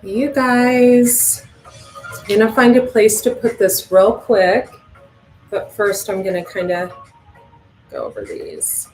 You guys, I'm gonna find a place to put this real quick, but first I'm gonna kind of go over these.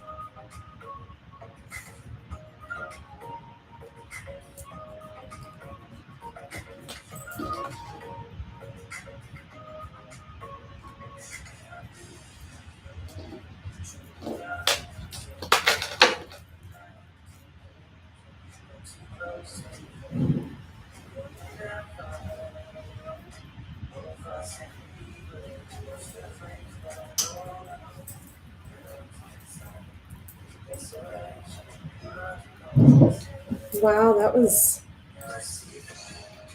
Wow, that was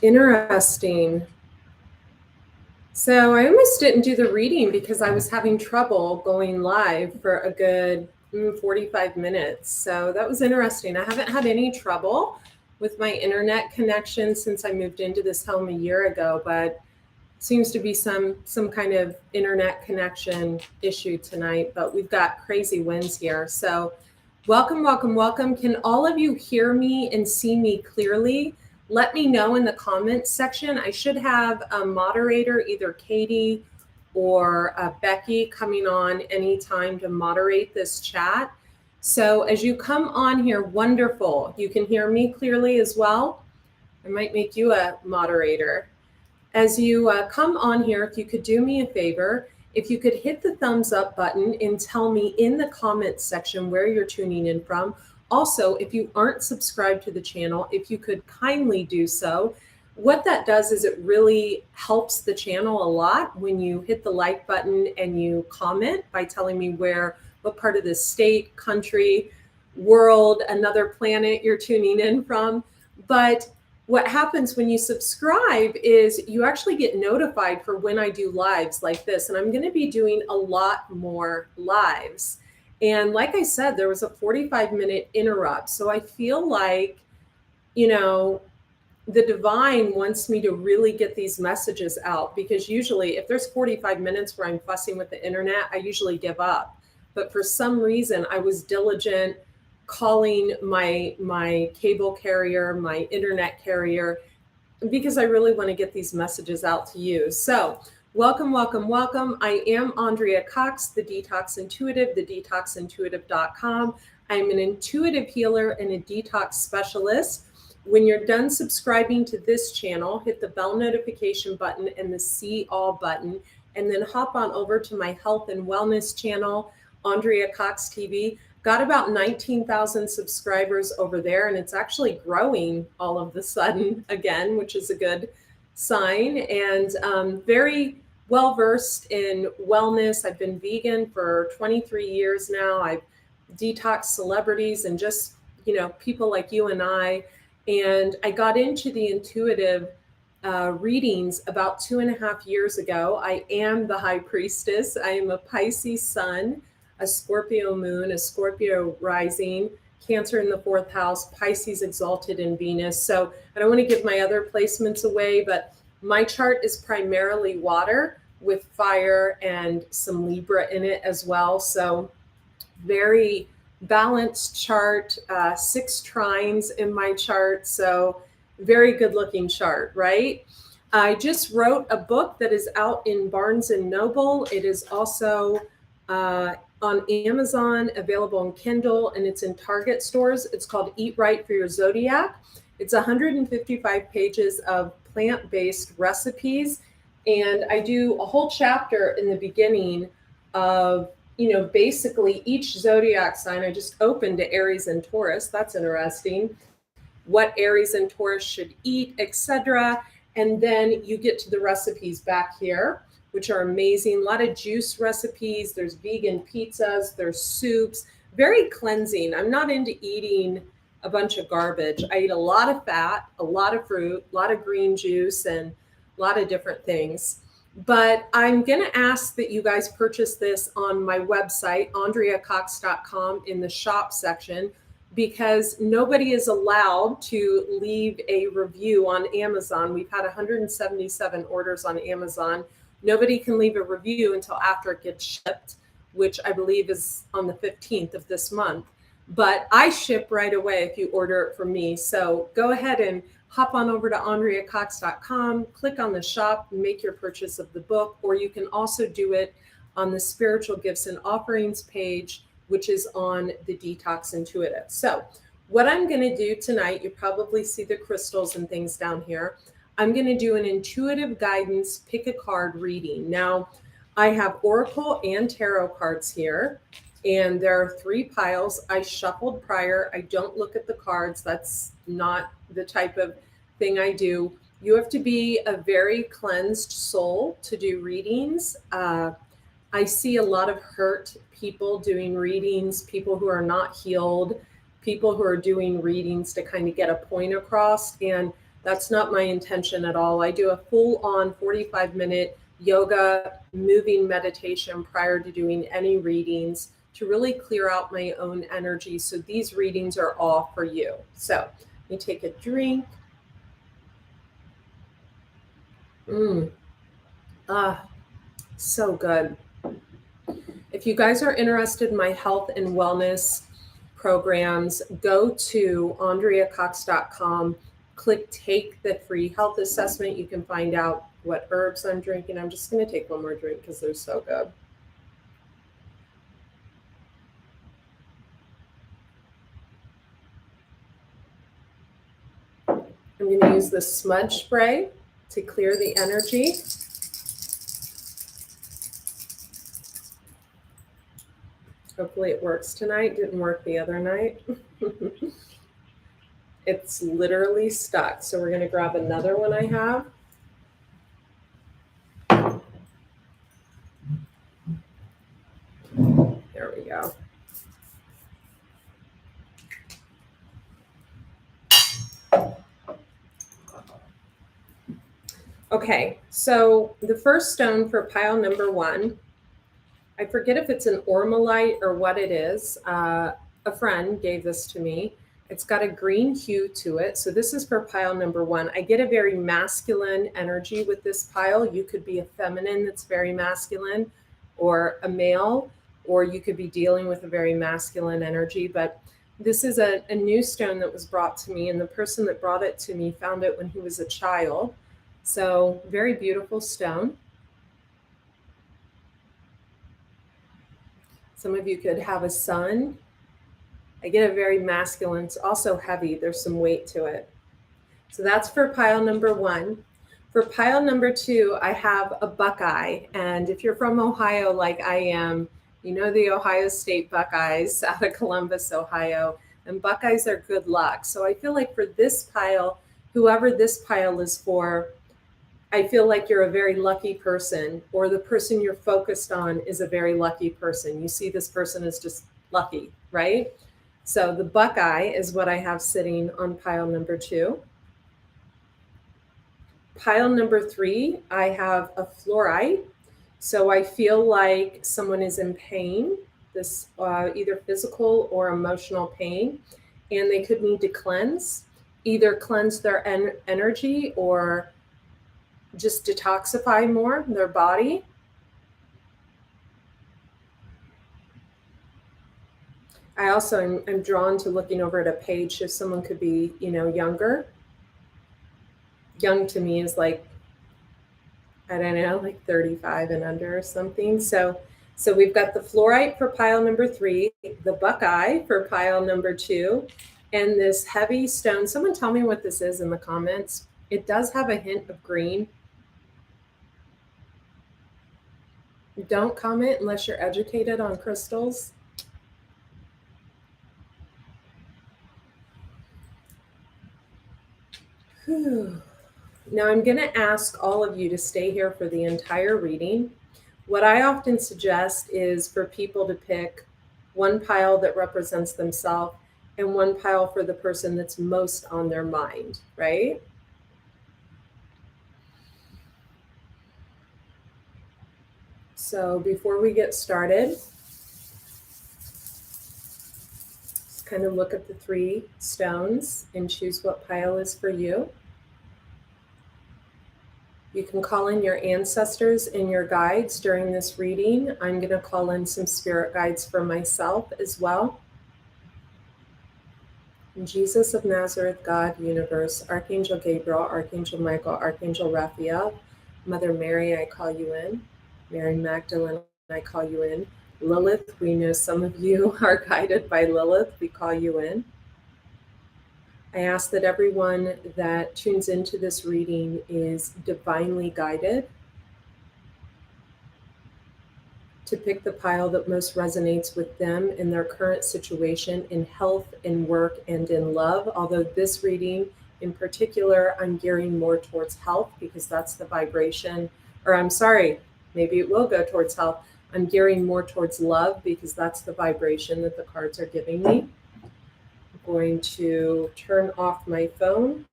interesting. So I almost didn't do the reading because I was having trouble going live for a good 45 minutes. So that was interesting. I haven't had any trouble with my internet connection since I moved into this home a year ago, but seems to be some kind of internet connection issue tonight, but we've got crazy winds here. So welcome, welcome, welcome. Can all of you hear me and see me clearly? Let me know in the comments section. I should have a moderator, either Katie or Becky, coming on anytime to moderate this chat. So as you come on here, wonderful. You can hear me clearly as well. I might make you a moderator. As you come on here, if you could do me a favor, if you could hit the thumbs up button and tell me in the comments section where you're tuning in from. Also, if you aren't subscribed to the channel, if you could kindly do so. What that does is it really helps the channel a lot when you hit the like button and you comment by telling me what part of the state, country, world, another planet you're tuning in from. But what happens when you subscribe is you actually get notified for when I do lives like this. And I'm going to be doing a lot more lives. And like I said, there was a 45-minute interrupt. So I feel like, the divine wants me to really get these messages out, because usually if there's 45 minutes where I'm fussing with the internet, I usually give up. But for some reason, I was diligent calling my cable carrier, my internet carrier, because I really want to get these messages out to you. So welcome, welcome, welcome. I am Andrea Cox, the Detox Intuitive, thedetoxintuitive.com. I'm an intuitive healer and a detox specialist. When you're done subscribing to this channel, hit the bell notification button and the see all button, and then hop on over to my health and wellness channel, Andrea Cox TV. Got about 19,000 subscribers over there, and it's actually growing all of a sudden again, which is a good sign. And very well versed in wellness. I've been vegan for 23 years now. I've detoxed celebrities and just, people like you and I. And I got into the intuitive readings about 2.5 years ago. I am the high priestess. I am a Pisces sun, a Scorpio moon, a Scorpio rising, Cancer in the 4th house, Pisces exalted in Venus. So I don't want to give my other placements away, but my chart is primarily water with fire and some Libra in it as well. So very balanced chart, 6 trines in my chart. So very good looking chart, right? I just wrote a book that is out in Barnes and Noble. It is also on Amazon, available on Kindle, and it's in Target stores. It's called Eat Right for Your Zodiac. It's 155 pages of plant-based recipes. And I do a whole chapter in the beginning of, basically each zodiac sign. I just opened to Aries and Taurus. That's interesting. What Aries and Taurus should eat, etc. And then you get to the recipes back here, which are amazing. A lot of juice recipes. There's vegan pizzas, there's soups, very cleansing. I'm not into eating a bunch of garbage. I eat a lot of fat, a lot of fruit, a lot of green juice, and a lot of different things. But I'm going to ask that you guys purchase this on my website, AndreaCox.com, in the shop section, because nobody is allowed to leave a review on Amazon. We've had 177 orders on Amazon. Nobody can leave a review until after it gets shipped, which I believe is on the 15th of this month. But I ship right away if you order it from me. So go ahead and hop on over to AndreaCox.com, click on the shop, make your purchase of the book, or you can also do it on the Spiritual Gifts and Offerings page, which is on the Detox Intuitive. So what I'm going to do tonight, you probably see the crystals and things down here. I'm going to do an intuitive guidance, pick a card reading. Now, I have Oracle and Tarot cards here, and there are 3 piles. I shuffled prior. I don't look at the cards. That's not the type of thing I do. You have to be a very cleansed soul to do readings. I see a lot of hurt people doing readings, people who are not healed, people who are doing readings to kind of get a point across. And that's not my intention at all. I do a full-on 45-minute yoga, moving meditation prior to doing any readings to really clear out my own energy. So these readings are all for you. So let me take a drink. So good. If you guys are interested in my health and wellness programs, go to AndreaCox.com, click take the free health assessment. You can find out what herbs I'm drinking. I'm just going to take one more drink because they're so good. I'm going to use the smudge spray to clear the energy. Hopefully it works tonight. Didn't work the other night. It's literally stuck. So we're going to grab another one I have. There we go. Okay, so the first stone for pile number 1, I forget if it's an ormalite or what it is. A friend gave this to me. It's got a green hue to it. So this is for pile number 1. I get a very masculine energy with this pile. You could be a feminine that's very masculine, or a male, or you could be dealing with a very masculine energy. But this is a new stone that was brought to me, and the person that brought it to me found it when he was a child. So very beautiful stone. Some of you could have a son. I get a very masculine. It's also heavy. There's some weight to it. So that's for pile number 1. For pile number 2, I have a Buckeye. And if you're from Ohio like I am, you know the Ohio State Buckeyes out of Columbus, Ohio. And Buckeyes are good luck. So I feel like for this pile, whoever this pile is for, I feel like you're a very lucky person, or the person you're focused on is a very lucky person. You see this person is just lucky, right? So the Buckeye is what I have sitting on pile number 2. Pile number 3, I have a fluorite. So I feel like someone is in pain, this either physical or emotional pain, and they could need to cleanse, either cleanse their energy or just detoxify more their body. I also am drawn to looking over at a page if someone could be, younger. Young to me is like, I don't know, like 35 and under or something. So So we've got the fluorite for pile number 3, the buckeye for pile number 2, and this heavy stone. Someone tell me what this is in the comments. It does have a hint of green. Don't comment unless you're educated on crystals. Whew. Now I'm going to ask all of you to stay here for the entire reading. What I often suggest is for people to pick one pile that represents themselves and one pile for the person that's most on their mind, right? So before we get started, just kind of look at the 3 stones and choose what pile is for you. You can call in your ancestors and your guides during this reading. I'm going to call in some spirit guides for myself as well. Jesus of Nazareth, God, universe, Archangel Gabriel, Archangel Michael, Archangel Raphael, Mother Mary, I call you in. Mary Magdalene, I call you in. Lilith, we know some of you are guided by Lilith, we call you in. I ask that everyone that tunes into this reading is divinely guided to pick the pile that most resonates with them in their current situation in health, in work, and in love. Although this reading in particular, I'm gearing more towards health because that's the vibration, or I'm sorry, maybe it will go towards health. I'm gearing more towards love because that's the vibration that the cards are giving me. I'm going to turn off my phone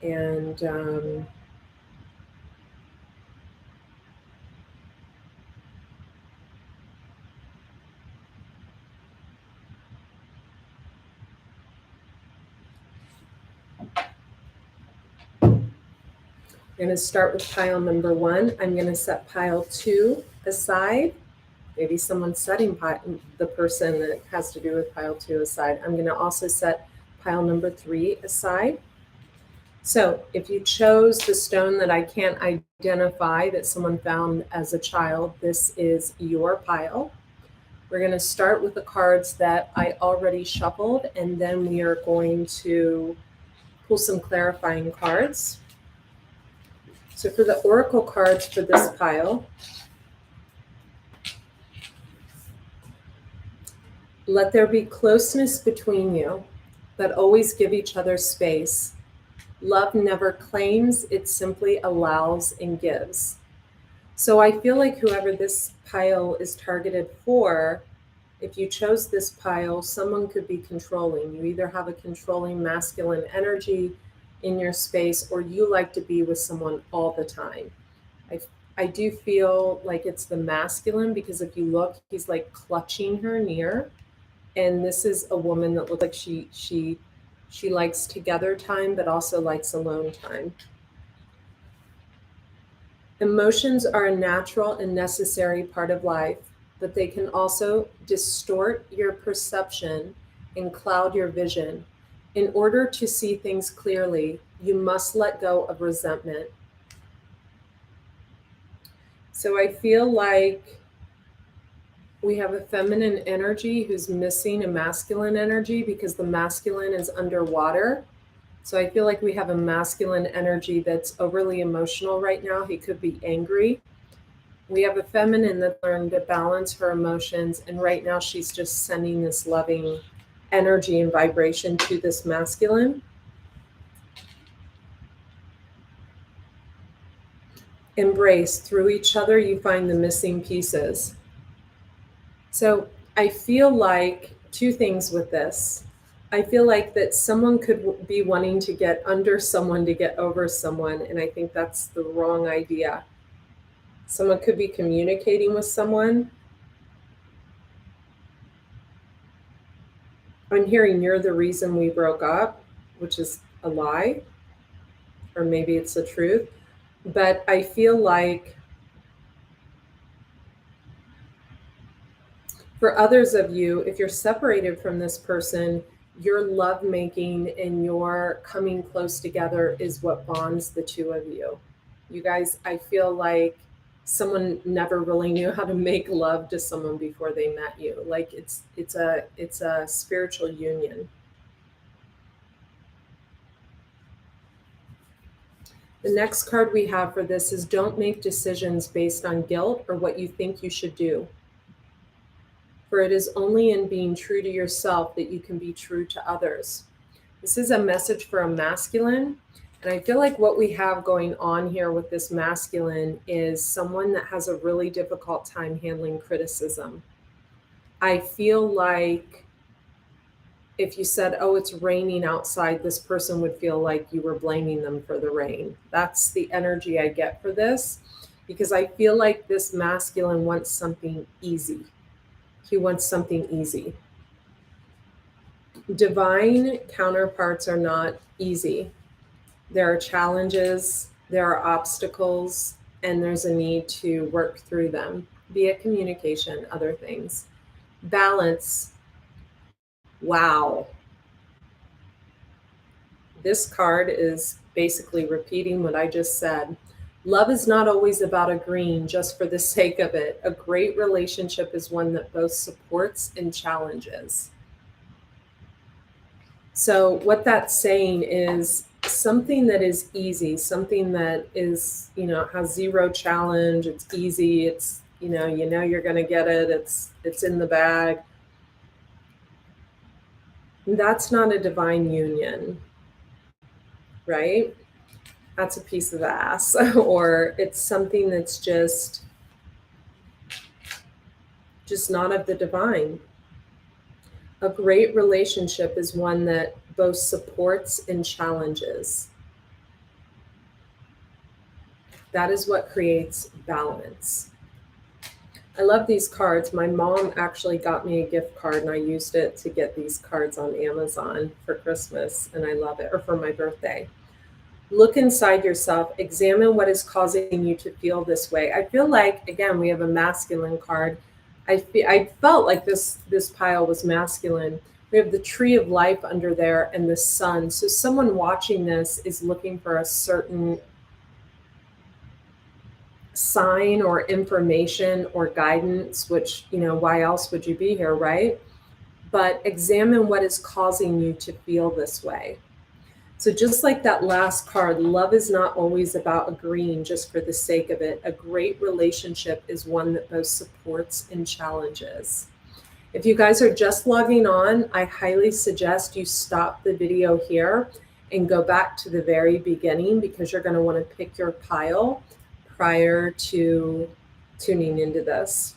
and I'm going to start with pile number 1. I'm going to set pile 2 aside. Maybe someone's setting the person that has to do with pile 2 aside. I'm going to also set pile number 3 aside. So if you chose the stone that I can't identify that someone found as a child, this is your pile. We're going to start with the cards that I already shuffled, and then we are going to pull some clarifying cards. So for the oracle cards for this pile, let there be closeness between you, but always give each other space. Love never claims, it simply allows and gives. So I feel like whoever this pile is targeted for, if you chose this pile, someone could be controlling. You either have a controlling masculine energy in your space, or you like to be with someone all the time. I do feel like it's the masculine, because if you look, he's like clutching her near. And this is a woman that looks like she likes together time, but also likes alone time. Emotions are a natural and necessary part of life, but they can also distort your perception and cloud your vision. In order to see things clearly, you must let go of resentment. So I feel like we have a feminine energy who's missing a masculine energy because the masculine is underwater. So I feel like we have a masculine energy that's overly emotional right now. He could be angry. We have a feminine that learned to balance her emotions, and right now she's just sending this loving energy and vibration to this masculine. Embrace. Through each other, you find the missing pieces. So I feel like 2 things with this. I feel like that someone could be wanting to get under someone to get over someone, and I think that's the wrong idea. Someone could be communicating with someone. I'm hearing you're the reason we broke up, which is a lie, or maybe it's the truth. But I feel like for others of you, if you're separated from this person, your love making and your coming close together is what bonds the 2 of you. You guys, I feel like someone never really knew how to make love to someone before they met you. Like it's a spiritual union. The next card we have for this is don't make decisions based on guilt or what you think you should do. For it is only in being true to yourself that you can be true to others. This is a message for a masculine. And I feel like what we have going on here with this masculine is someone that has a really difficult time handling criticism. I feel like if you said, oh, it's raining outside, this person would feel like you were blaming them for the rain. That's the energy I get for this, because I feel like this masculine wants something easy. He wants something easy. Divine counterparts are not easy. There are challenges, there are obstacles, and there's a need to work through them via communication, other things. Balance. Wow. This card is basically repeating what I just said. Love is not always about agreeing just for the sake of it. A great relationship is one that both supports and challenges. So what that's saying is something that is easy, something that is, has zero challenge, it's easy, it's, you know you're going to get it, it's in the bag. That's not a divine union, right? That's a piece of ass. Or it's something that's just not of the divine. A great relationship is one that both supports and challenges. That is what creates balance. I love these cards. My mom actually got me a gift card and I used it to get these cards on Amazon for Christmas, and I love it, or for my birthday. Look inside yourself, examine what is causing you to feel this way. I feel like, again, we have a masculine card. I felt like this pile was masculine. We have the tree of life under there and the sun. So someone watching this is looking for a certain sign or information or guidance, which, why else would you be here, right? But examine what is causing you to feel this way. So just like that last card, love is not always about agreeing just for the sake of it. A great relationship is one that both supports and challenges. If you guys are just logging on, I highly suggest you stop the video here and go back to the very beginning, because you're going to want to pick your pile prior to tuning into this.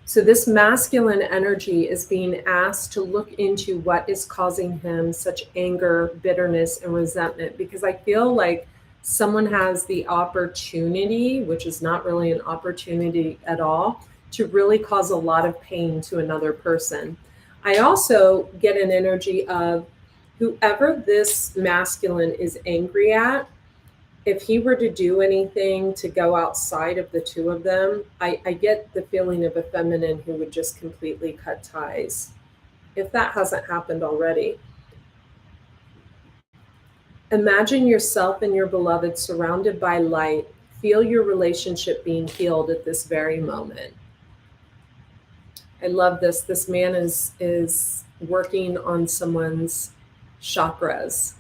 So this masculine energy is being asked to look into what is causing him such anger, bitterness, and resentment, because I feel like someone has the opportunity, which is not really an opportunity at all, to really cause a lot of pain to another person. I also get an energy of whoever this masculine is angry at, if he were to do anything to go outside of the two of them, I get the feeling of a feminine who would just completely cut ties, if that hasn't happened already. Imagine yourself and your beloved surrounded by light. Feel your relationship being healed at this very moment. I love this. This man is working on someone's chakras.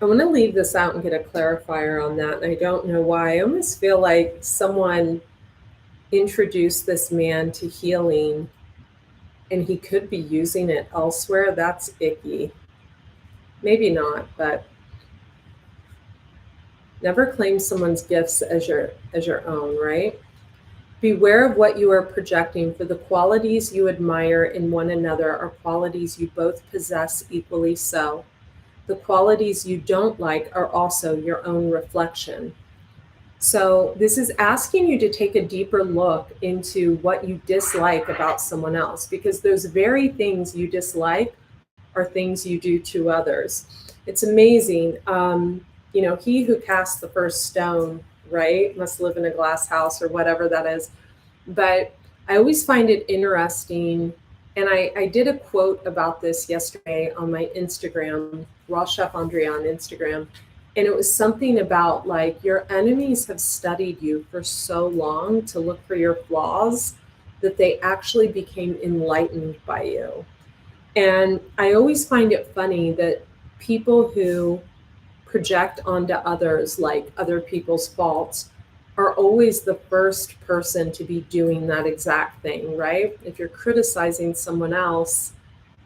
I want to leave this out and get a clarifier on that. And I don't know why. I almost feel like someone introduced this man to healing and he could be using it elsewhere. That's icky. Maybe not, but never claim someone's gifts as your own, right? Beware of what you are projecting, for the qualities you admire in one another are qualities you both possess equally so. The qualities you don't like are also your own reflection. So this is asking you to take a deeper look into what you dislike about someone else, because those very things you dislike are things you do to others. It's amazing. He who cast the first stone right? Must live in a glass house or whatever that is. But I always find it interesting. And I did a quote about this yesterday on my Instagram, Raw Chef Andrea on Instagram. And it was something about like your enemies have studied you for so long to look for your flaws that they actually became enlightened by you. And I always find it funny that people who project onto others like other people's faults are always the first person to be doing that exact thing, right? If you're criticizing someone else,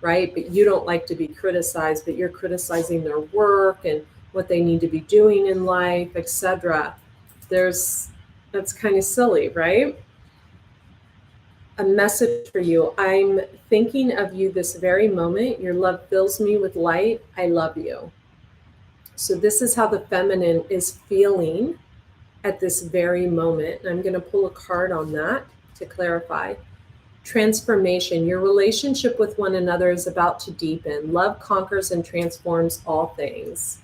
right, but you don't like to be criticized, but you're criticizing their work and what they need to be doing in life, etc. That's kind of silly, right? A message for you. I'm thinking of you this very moment. Your love fills me with light. I love you. So this is how the feminine is feeling at this very moment. And I'm going to pull a card on that to clarify. Transformation. Your relationship with one another is about to deepen. Love conquers and transforms all things.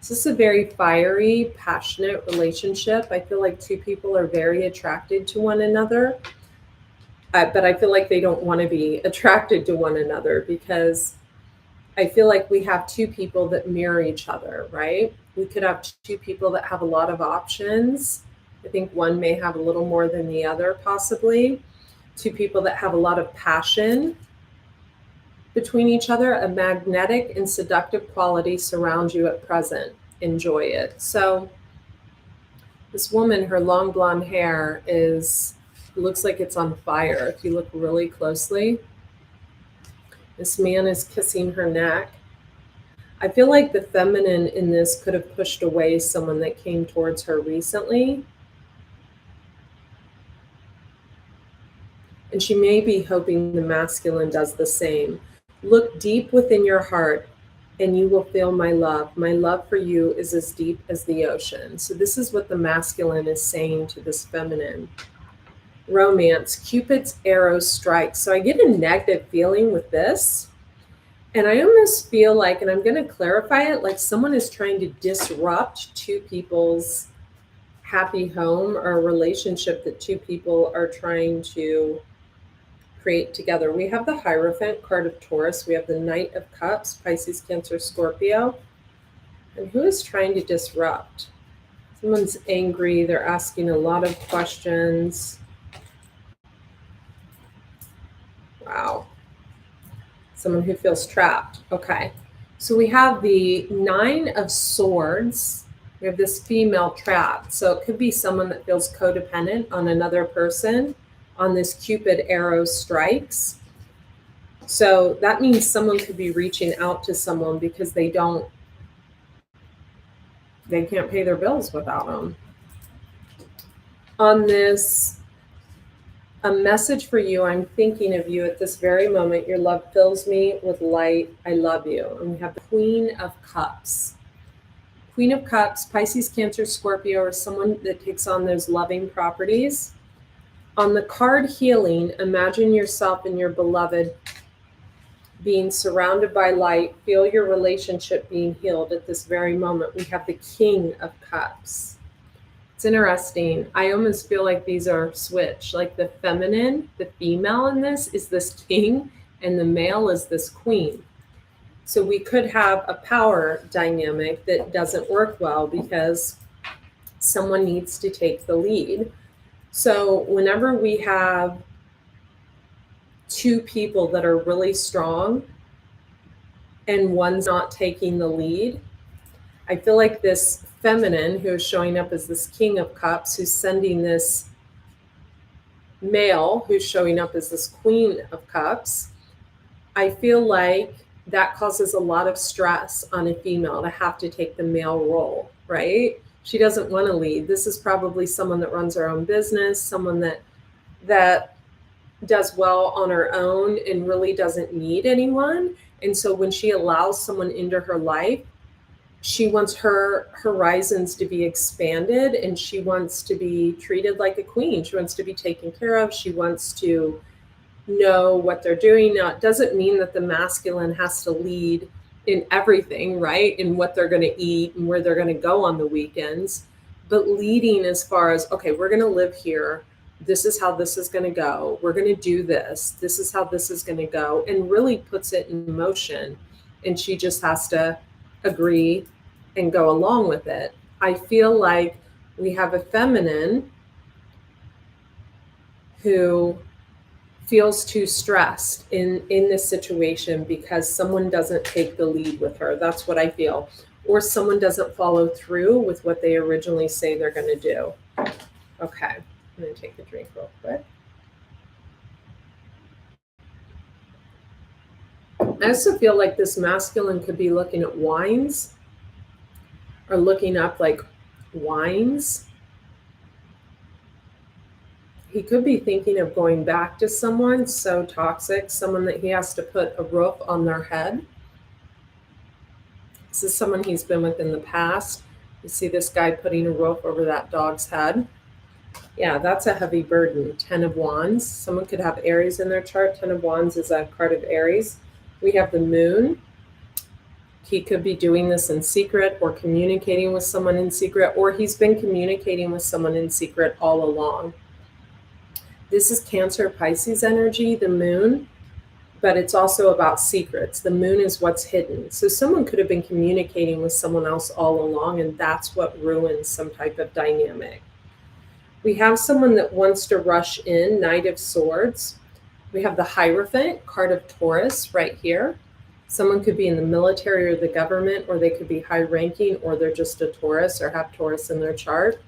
So this is a very fiery, passionate relationship. I feel like two people are very attracted to one another. But I feel like they don't want to be attracted to one another because I feel like we have two people that mirror each other, right? We could have two people that have a lot of options. I think one may have a little more than the other, possibly. Two people that have a lot of passion between each other. A magnetic and seductive quality surrounds you at present. Enjoy it. So this woman, her long blonde hair looks like it's on fire if you look really closely. This man is kissing her neck. I feel like the feminine in this could have pushed away someone that came towards her recently. And she may be hoping the masculine does the same. Look deep within your heart and you will feel my love. My love for you is as deep as the ocean. So this is what the masculine is saying to this feminine. Romance, Cupid's arrow strikes. So I get a negative feeling with this. And I almost feel like, and I'm going to clarify it, like someone is trying to disrupt two people's happy home or a relationship that two people are trying to create together. We have the Hierophant card of Taurus. We have the Knight of Cups, Pisces, Cancer, Scorpio. And who is trying to disrupt? Someone's angry. They're asking a lot of questions. Wow. Someone who feels trapped. Okay. So we have the Nine of Swords. We have this female trapped. So it could be someone that feels codependent on another person on this Cupid arrow strikes. So that means someone could be reaching out to someone because they can't pay their bills without them. On this, a message for you. I'm thinking of you at this very moment. Your love fills me with light. I love you. And we have the Queen of Cups. Queen of Cups, Pisces, Cancer, Scorpio, or someone that takes on those loving properties. On the card Healing, imagine yourself and your beloved being surrounded by light. Feel your relationship being healed at this very moment. We have the King of Cups. It's interesting. I almost feel like these are switched. Like the feminine, the female in this is this king and the male is this queen. So we could have a power dynamic that doesn't work well because someone needs to take the lead. So whenever we have two people that are really strong and one's not taking the lead, I feel like this feminine who is showing up as this King of Cups, who's sending this male who's showing up as this Queen of Cups, I feel like that causes a lot of stress on a female to have to take the male role, right? She doesn't want to lead. This is probably someone that runs her own business, someone that does well on her own and really doesn't need anyone. And so when she allows someone into her life, she wants her horizons to be expanded and she wants to be treated like a queen. She wants to be taken care of. She wants to know what they're doing. Now, it doesn't mean that the masculine has to lead in everything, right? In what they're going to eat and where they're going to go on the weekends. but leading as far as, okay, we're going to live here. This is how this is going to go. We're going to do this. This is how this is going to go, and really puts it in motion. And she just has to agree and go along with it. I feel like we have a feminine who feels too stressed in this situation because someone doesn't take the lead with her. That's what I feel. Or someone doesn't follow through with what they originally say they're going to do. Okay, I'm going to take a drink real quick. I also feel like this masculine could be looking at wines or looking up like wines. He could be thinking of going back to someone so toxic, someone that he has to put a roof on their head. This is someone he's been with in the past. You see this guy putting a roof over that dog's head. Yeah, that's a heavy burden. 10 of Wands. Someone could have Aries in their chart. 10 of Wands is a card of Aries. We have the Moon. He could be doing this in secret or communicating with someone in secret, or he's been communicating with someone in secret all along. This is Cancer Pisces energy, the Moon, but it's also about secrets. The Moon is what's hidden. So someone could have been communicating with someone else all along, and that's what ruins some type of dynamic. We have someone that wants to rush in, Knight of Swords. We have the Hierophant, card of Taurus right here. Someone could be in the military or the government, or they could be high ranking, or they're just a Taurus or have Taurus in their chart.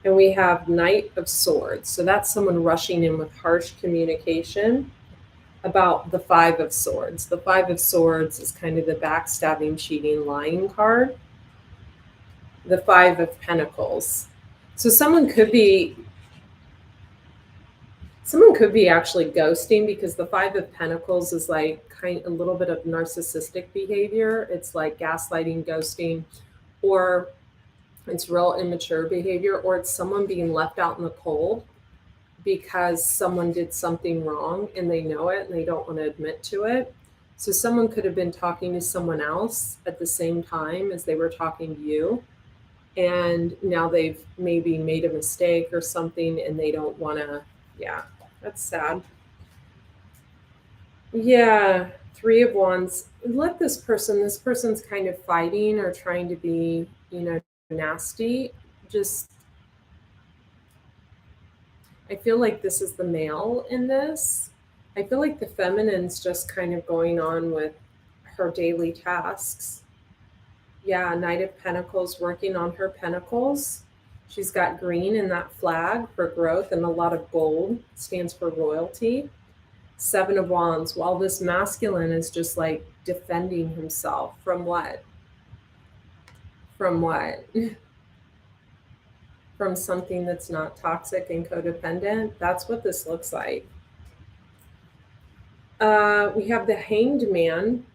And we have Knight of Swords. So that's someone rushing in with harsh communication about the Five of Swords. The Five of Swords is kind of the backstabbing, cheating, lying card. The Five of Pentacles. So someone could be actually ghosting, because the Five of Pentacles is like a little bit of narcissistic behavior. It's like gaslighting, ghosting, or it's real immature behavior, or it's someone being left out in the cold because someone did something wrong and they know it and they don't want to admit to it. So someone could have been talking to someone else at the same time as they were talking to you, and now they've maybe made a mistake or something and they don't want to. Yeah, that's sad. Yeah, Three of Wands. Let this person's kind of fighting or trying to be, nasty. Just, I feel like this is the male in this. I feel like the feminine's just kind of going on with her daily tasks. Yeah, Knight of Pentacles, working on her pentacles. She's got green in that flag for growth, and a lot of gold stands for royalty. Seven of Wands, while this masculine is just like defending himself from what? From what? From something that's not toxic and codependent. That's what this looks like. We have the Hanged Man.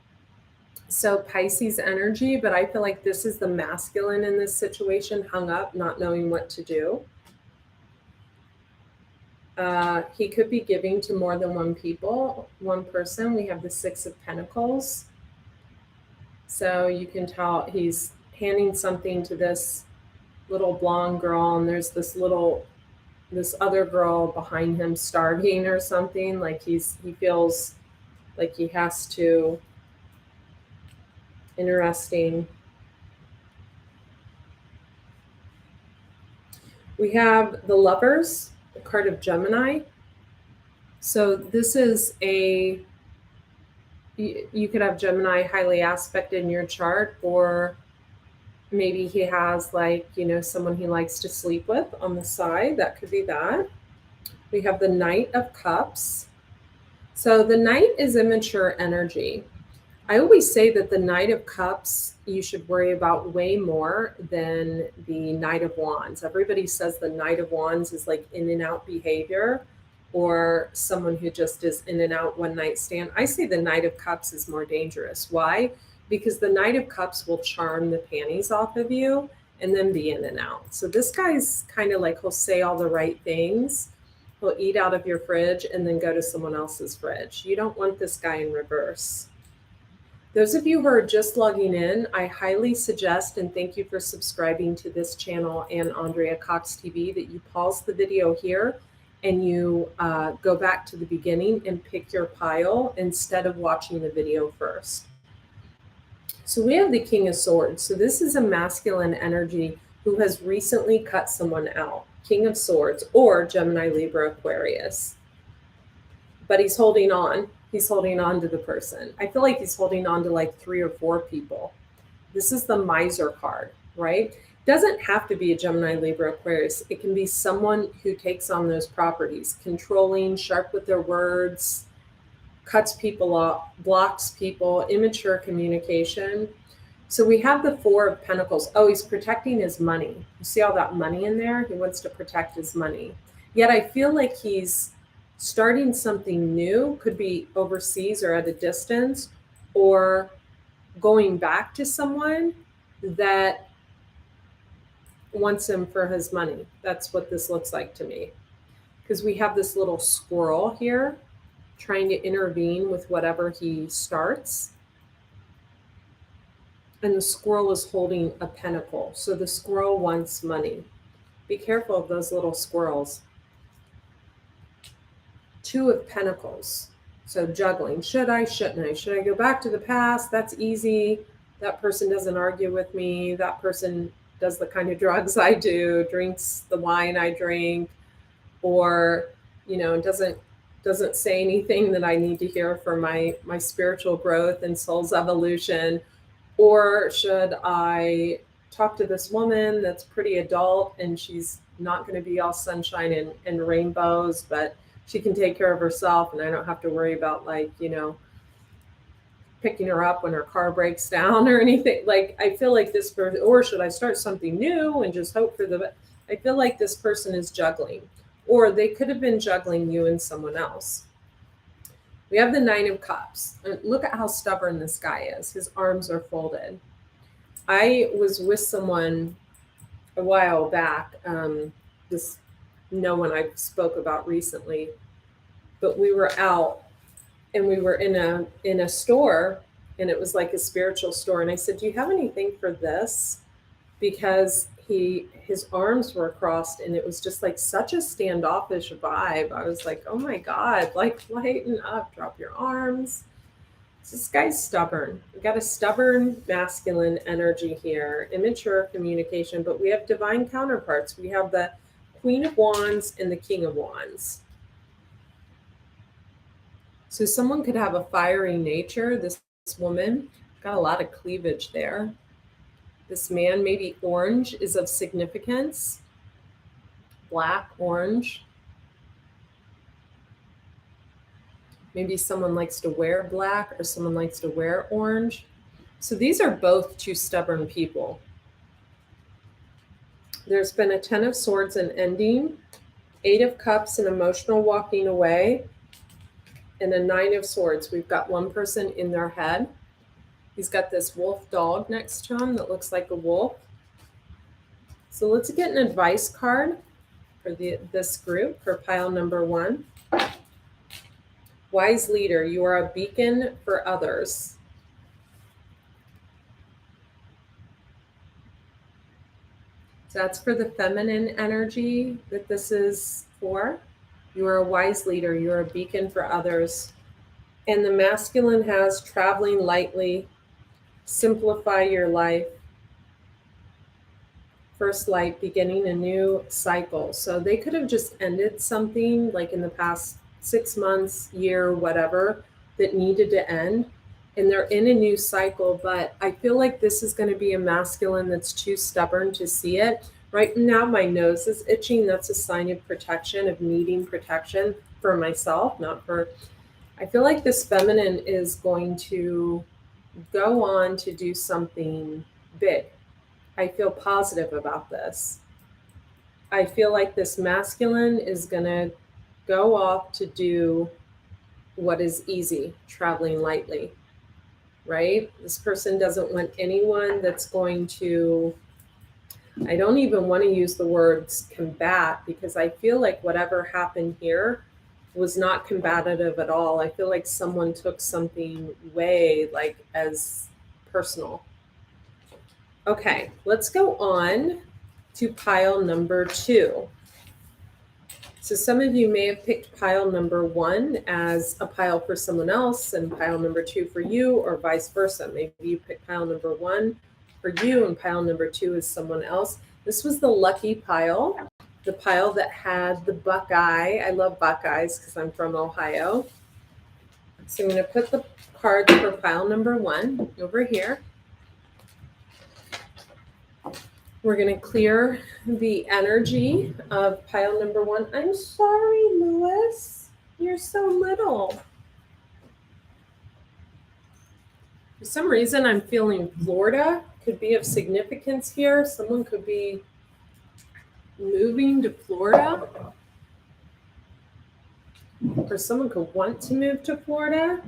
So Pisces energy, but I feel like this is the masculine in this situation, hung up, not knowing what to do. He could be giving to more than one person. We have the Six of Pentacles. So you can tell he's handing something to this little blonde girl, and there's this other girl behind him starving or something. Like he feels like he has to. Interesting. We have the Lovers, the card of Gemini. So this is you could have Gemini highly aspected in your chart, or maybe he has someone he likes to sleep with on the side. That could be that. We have the Knight of Cups. So the Knight is immature energy. I always say that the Knight of Cups you should worry about way more than the Knight of Wands. Everybody says the Knight of Wands is like in and out behavior, or someone who just is in and out one night stand. I say the Knight of Cups is more dangerous. Why? Because the Knight of Cups will charm the panties off of you and then be in and out. So this guy's kind of like, he'll say all the right things. He'll eat out of your fridge and then go to someone else's fridge. You don't want this guy in reverse. Those of you who are just logging in, I highly suggest and thank you for subscribing to this channel and Andrea Cox TV that you pause the video here and you go back to the beginning and pick your pile instead of watching the video first. So we have the King of Swords. So this is a masculine energy who has recently cut someone out. King of Swords or Gemini, Libra, Aquarius. But he's holding on. He's holding on to the person. I feel like he's holding on to like 3 or 4 people. This is the Miser card, right? Doesn't have to be a Gemini, Libra, Aquarius. It can be someone who takes on those properties, controlling, sharp with their words, cuts people off, blocks people, immature communication. So we have the 4 of Pentacles. Oh, he's protecting his money. You see all that money in there? He wants to protect his money. Yet I feel like he's starting something new, could be overseas or at a distance, or going back to someone that wants him for his money. That's what this looks like to me. Because we have this little squirrel here trying to intervene with whatever he starts. And the squirrel is holding a pentacle. So the squirrel wants money. Be careful of those little squirrels. 2 of Pentacles. So juggling. Should I? Shouldn't I? Should I go back to the past? That's easy. That person doesn't argue with me. That person does the kind of drugs I do, drinks the wine I drink, or, you know, doesn't say anything that I need to hear for my spiritual growth and soul's evolution. Or should I talk to this woman that's pretty adult and she's not going to be all sunshine and rainbows, but she can take care of herself and I don't have to worry about, like, you know, picking her up when her car breaks down or anything. Like, I feel like this person, or should I start something new and just hope for the, I feel like this person is juggling, or they could have been juggling you and someone else. We have the 9 of Cups. And look at how stubborn this guy is. His arms are folded. I was with someone a while back, no one I spoke about recently, but we were out and we were in a store, and it was like a spiritual store. And I said, do you have anything for this? Because his arms were crossed and it was just like such a standoffish vibe. I was like, oh my God, like, lighten up, drop your arms. This guy's stubborn. We got a stubborn masculine energy here, immature communication, but we have divine counterparts. We have the Queen of Wands and the King of Wands. So someone could have a fiery nature. This woman got a lot of cleavage there. This man, maybe orange is of significance. Black, orange. Maybe someone likes to wear black or someone likes to wear orange. So these are both 2 stubborn people. There's been a 10 of Swords and ending, 8 of Cups and emotional walking away, and a 9 of Swords. We've got one person in their head. He's got this wolf dog next to him that looks like a wolf. So let's get an advice card for this group for pile number 1. Wise leader, you are a beacon for others. So that's for the feminine energy that this is for. You are a wise leader. You're a beacon for others. And the masculine has traveling lightly, simplify your life, first light, beginning a new cycle. So they could have just ended something like in the past 6 months, year, whatever, that needed to end. And they're in a new cycle, but I feel like this is going to be a masculine that's too stubborn to see it. Right now, my nose is itching. That's a sign of protection, of needing protection for myself, not for... I feel like this feminine is going to go on to do something big. I feel positive about this. I feel like this masculine is going to go off to do what is easy, traveling lightly. Right? This person doesn't want anyone that's going to, I don't even want to use the words combat, because I feel like whatever happened here was not combative at all. I feel like someone took something way like as personal. Okay, let's go on to pile number 2. So some of you may have picked pile number 1 as a pile for someone else and pile number 2 for you, or vice versa. Maybe you picked pile number 1 for you and pile number 2 is someone else. This was the lucky pile, the pile that had the Buckeye. I love Buckeyes because I'm from Ohio. So I'm going to put the cards for pile number 1 over here. We're going to clear the energy of pile number 1. I'm sorry, Lewis. You're so little. For some reason, I'm feeling Florida could be of significance here. Someone could be moving to Florida. Or someone could want to move to Florida.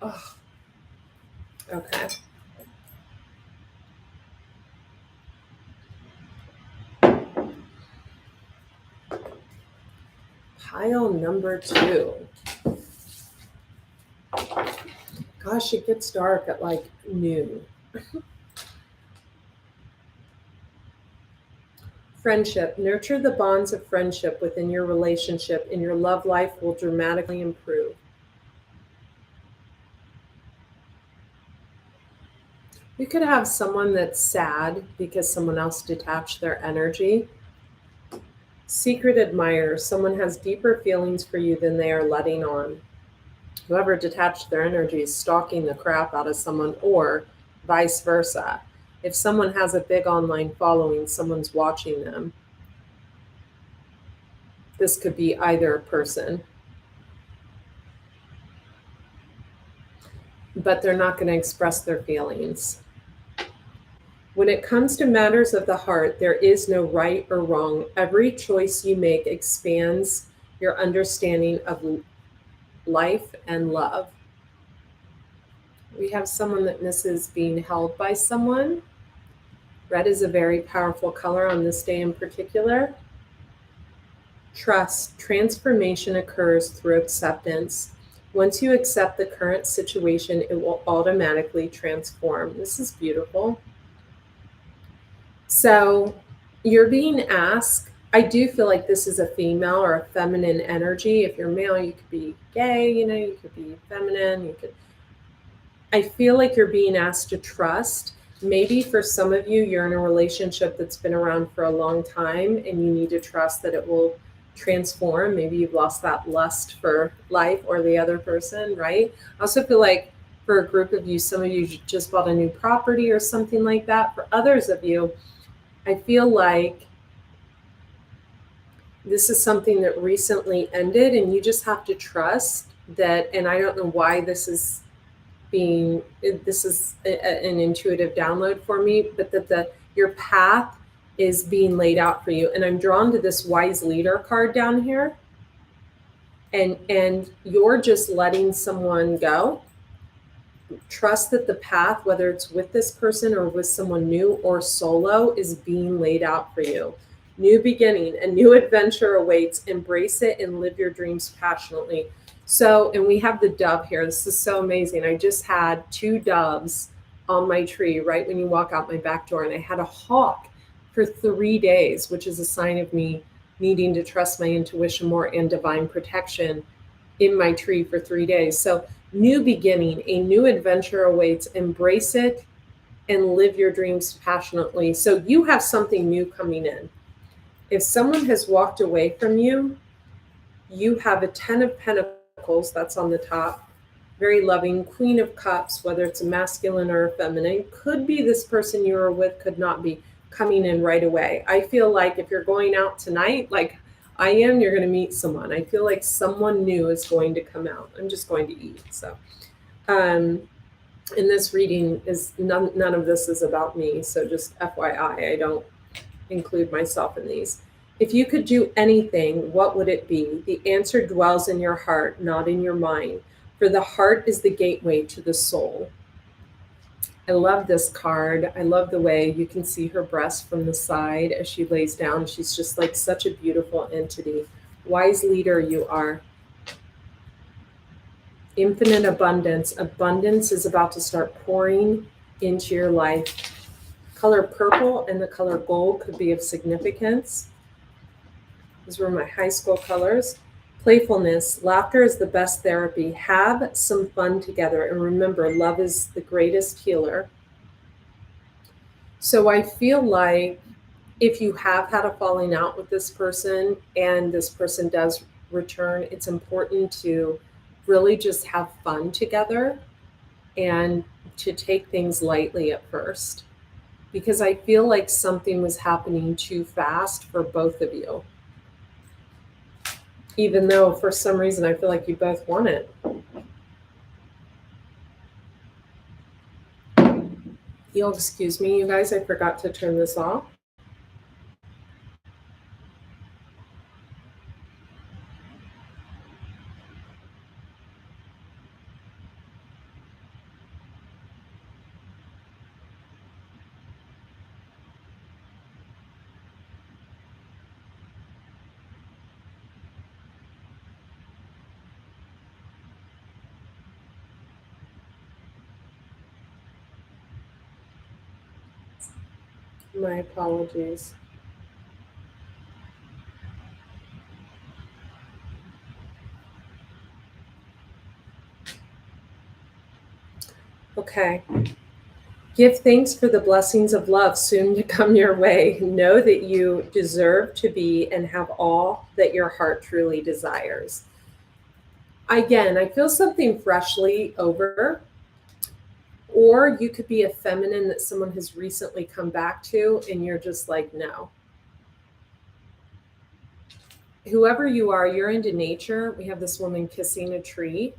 Oh, okay. Pile number 2. Gosh, it gets dark at like noon. Friendship. Nurture the bonds of friendship within your relationship, and your love life will dramatically improve. You could have someone that's sad because someone else detached their energy. Secret admirer. Someone has deeper feelings for you than they are letting on. Whoever detached their energy is stalking the crap out of someone, or vice versa. If someone has a big online following, someone's watching them. This could be either person. But they're not going to express their feelings. When it comes to matters of the heart, there is no right or wrong. Every choice you make expands your understanding of life and love. We have someone that misses being held by someone. Red is a very powerful color on this day in particular. Trust. Transformation occurs through acceptance. Once you accept the current situation, it will automatically transform. This is beautiful. So you're being asked, I do feel like this is a female or a feminine energy. If you're male, you could be gay, you could be feminine, I feel like you're being asked to trust. Maybe for some of you, you're in a relationship that's been around for a long time and you need to trust that it will transform. Maybe you've lost that lust for life or the other person, right? I also feel like for a group of you, some of you just bought a new property or something like that. For others of you, I feel like this is something that recently ended and you just have to trust that, and I don't know why this is an intuitive download for me, but that your path is being laid out for you. And I'm drawn to this wise leader card down here. And you're just letting someone go. Trust that the path, whether it's with this person or with someone new or solo, is being laid out for you. New beginning, a new adventure awaits. Embrace it and live your dreams passionately. So, and we have the dove here. This is so amazing. I just had 2 doves on my tree right when you walk out my back door. And I had a hawk for 3 days, which is a sign of me needing to trust my intuition more and divine protection in my tree for 3 days. So new beginning, a new adventure awaits. Embrace it and live your dreams passionately. So you have something new coming in. If someone has walked away from you, you have a 10 of Pentacles, that's on the top, very loving, Queen of Cups, whether it's a masculine or a feminine, could be this person you were with, could not be, coming in right away. I feel like if you're going out tonight, like I am, you're going to meet someone. I feel like someone new is going to come out. I'm just going to eat. So, in this reading is none of this is about me. So just FYI, I don't include myself in these. If you could do anything, what would it be? The answer dwells in your heart, not in your mind. For the heart is the gateway to the soul. I love this card. I love the way you can see her breast from the side as she lays down. She's just like such a beautiful entity. Wise leader you are. Infinite abundance. Abundance is about to start pouring into your life. Color purple and the color gold could be of significance. These were my high school colors. Playfulness. Laughter is the best therapy. Have some fun together. And remember, love is the greatest healer. So I feel like if you have had a falling out with this person and this person does return, it's important to really just have fun together and to take things lightly at first, because I feel like something was happening too fast for both of you, even though for some reason I feel like you both want it. You'll excuse me, you guys, I forgot to turn this off. My apologies. Okay. Give thanks for the blessings of love soon to come your way. Know that you deserve to be and have all that your heart truly desires. Again, I feel something freshly over, or you could be a feminine that someone has recently come back to, and you're just like, no. Whoever you are, you're into nature. We have this woman kissing a tree.